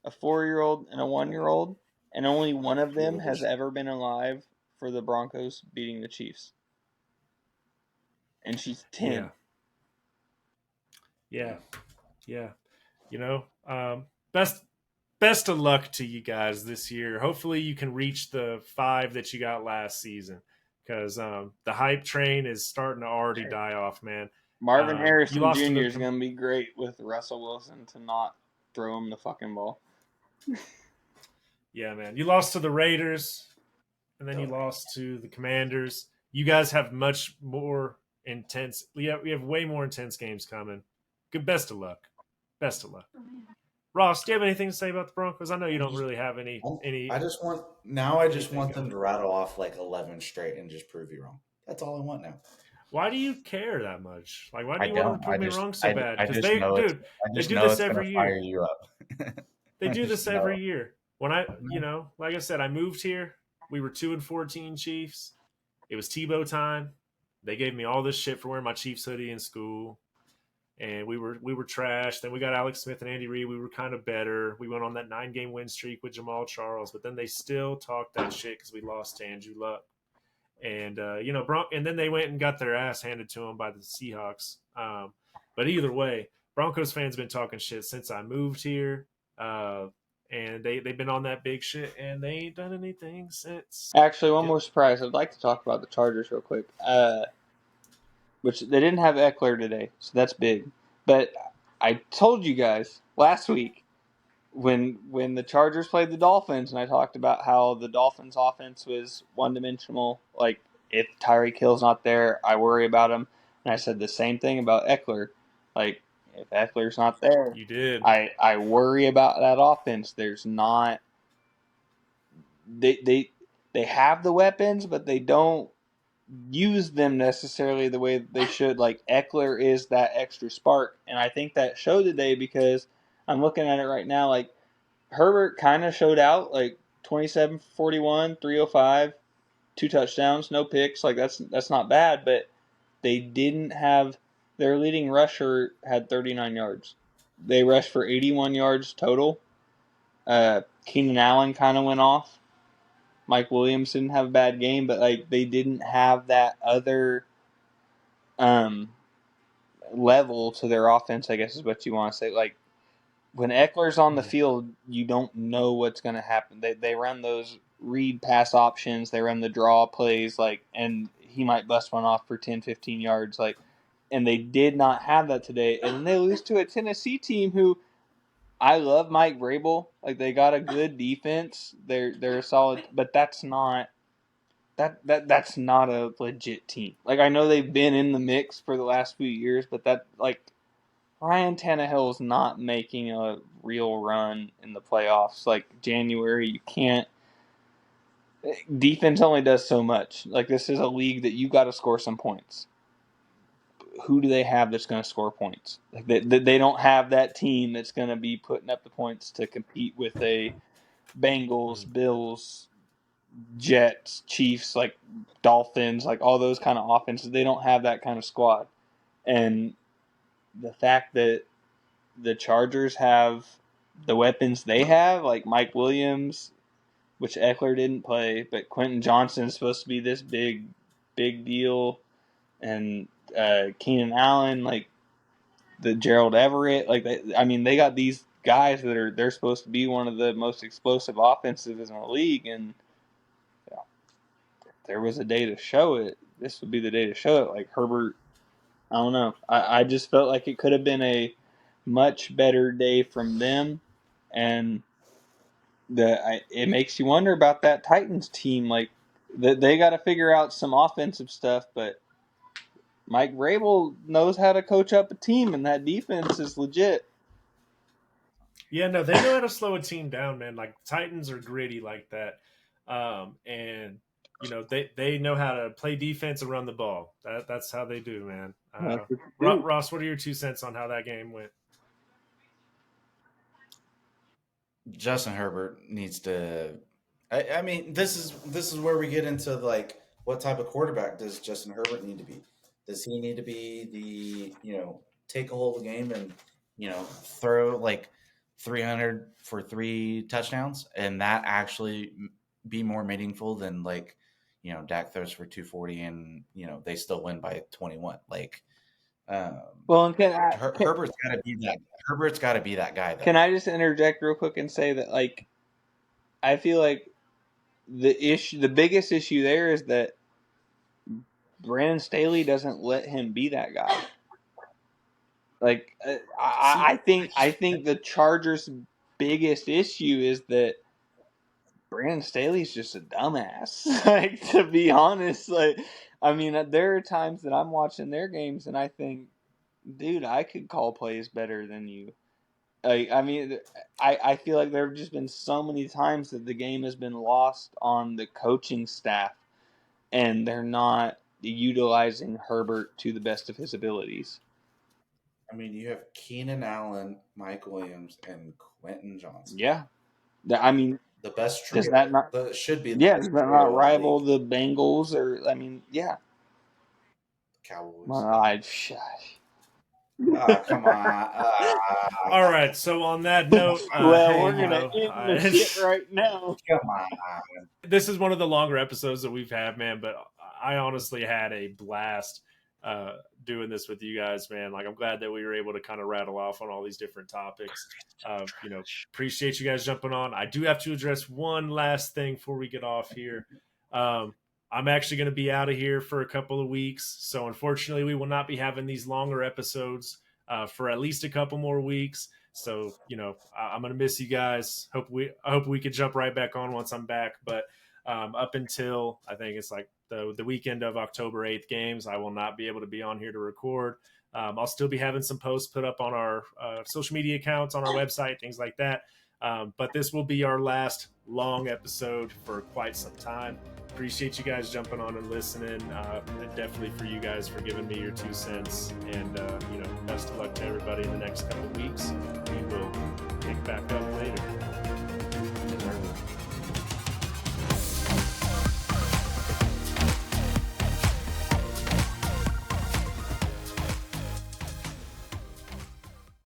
a 4-year-old, and a 1-year-old. And only one of them has ever been alive for the Broncos beating the Chiefs. And she's 10. Yeah. You know, best of luck to you guys this year. Hopefully you can reach the 5 that you got last season because the hype train is starting to already die off, man. Marvin Harrison Jr. is going to be great with Russell Wilson to not throw him the fucking ball. Yeah, man. You lost to the Raiders, and then you lost to the Commanders. You guys have much more intense. We have way more intense games coming. Good. Best of luck. Ross, do you have anything to say about the Broncos? I know you don't really have any. I just want them to rattle off like 11 straight and just prove you wrong. That's all I want now. Why do you care that much? Like, why do you want to prove me wrong so bad? Because they do this every year. Fire you up. They do this every year. When like I said, I moved here. We were 2-14 Chiefs. It was Tebow time. They gave me all this shit for wearing my Chiefs hoodie in school. And we were trash. Then we got Alex Smith and Andy Reid. We were kind of better. We went on that 9-game win streak with Jamal Charles, but then they still talked that shit because we lost to Andrew Luck. And and then they went and got their ass handed to them by the Seahawks. But either way, Broncos fans been talking shit since I moved here. And they've been on that big shit, and they ain't done anything since. Actually, one more surprise. I'd like to talk about the Chargers real quick. Which they didn't have Eckler today, so that's big. But I told you guys last week when the Chargers played the Dolphins, and I talked about how the Dolphins' offense was one-dimensional. Like, if Tyreek Hill's not there, I worry about him. And I said the same thing about Eckler. Like, if Eckler's not there, you did. I worry about that offense. There's not. They have the weapons, but they don't use them necessarily the way they should. Like, Eckler is that extra spark, and I think that showed today because I'm looking at it right now. Like, Herbert kind of showed out, like 27 for 41, 305, 2 touchdowns, no picks. Like, that's not bad, but they didn't have Their leading rusher had 39 yards. They rushed for 81 yards total. Keenan Allen kind of went off. Mike Williams didn't have a bad game, but like they didn't have that other level to their offense, I guess is what you want to say. Like when Eckler's on the field, you don't know what's going to happen. They run those read pass options, they run the draw plays, like, and he might bust one off for 10, 15 yards, like, and they did not have that today. And then they lose to a Tennessee team who I love Mike Vrabel. Like they got a good defense. They're a solid, but that's not that's not a legit team. Like I know they've been in the mix for the last few years, but that like Ryan Tannehill is not making a real run in the playoffs. Like January, you can't. Defense only does so much. Like this is a league that you got to score some points. Who do they have that's going to score points? Like they don't have that team that's going to be putting up the points to compete with a Bengals, Bills, Jets, Chiefs, like Dolphins, like all those kind of offenses. They don't have that kind of squad. And the fact that the Chargers have the weapons they have, like Mike Williams, which Eckler didn't play, but Quentin Johnson is supposed to be this big deal, and Keenan Allen, like the Gerald Everett, like they got these guys that they're supposed to be one of the most explosive offenses in the league, and yeah, if there was a day to show it, this would be the day to show it. Like Herbert, I don't know, I just felt like it could have been a much better day from them, and it makes you wonder about that Titans team. Like they got to figure out some offensive stuff, but Mike Vrabel knows how to coach up a team, and that defense is legit. Yeah, no, they know how to slow a team down, man. Like Titans are gritty like that, and they know how to play defense and run the ball. That's how they do, man. Ross, what are your 2 cents on how that game went? Justin Herbert needs to. I mean, this is where we get into like what type of quarterback does Justin Herbert need to be? Does he need to be the take a hold of the game and throw like 300 for 3 touchdowns and that actually be more meaningful than like Dak throws for 240 and they still win by 21 like. Well, Herbert's got to be that. Herbert's got to be that guy. Though. Can I just interject real quick and say that, like, I feel like the biggest issue there is that Brandon Staley doesn't let him be that guy. Like, I think the Chargers' biggest issue is that Brandon Staley's just a dumbass. Like, to be honest, like, I mean, there are times that I'm watching their games and I think, dude, I could call plays better than you. I mean, I feel like there have just been so many times that the game has been lost on the coaching staff, and they're not utilizing Herbert to the best of his abilities. I mean, you have Keenan Allen, Mike Williams, and Quentin Johnson. Yeah, I mean, the best trio. Does that not? Should be. Yeah, does that not rival the Bengals or? I mean, yeah. Cowboys. Come on. All right. So on that note, we're gonna end the shit right now. Come on. This is one of the longer episodes that we've had, man. But I honestly had a blast doing this with you guys, man. Like I'm glad that we were able to kind of rattle off on all these different topics. Appreciate you guys jumping on. I do have to address one last thing before we get off here. I'm actually going to be out of here for a couple of weeks. So unfortunately, we will not be having these longer episodes for at least a couple more weeks. So, I'm going to miss you guys. I hope we could jump right back on once I'm back. But up until I think it's like the weekend of October 8th games, I will not be able to be on here to record. I'll still be having some posts put up on our social media accounts, on our website, things like that. But this will be our last long episode for quite some time. Appreciate you guys jumping on and listening. And definitely for you guys for giving me your 2 cents. And, best of luck to everybody in the next couple of weeks. We will pick back up later.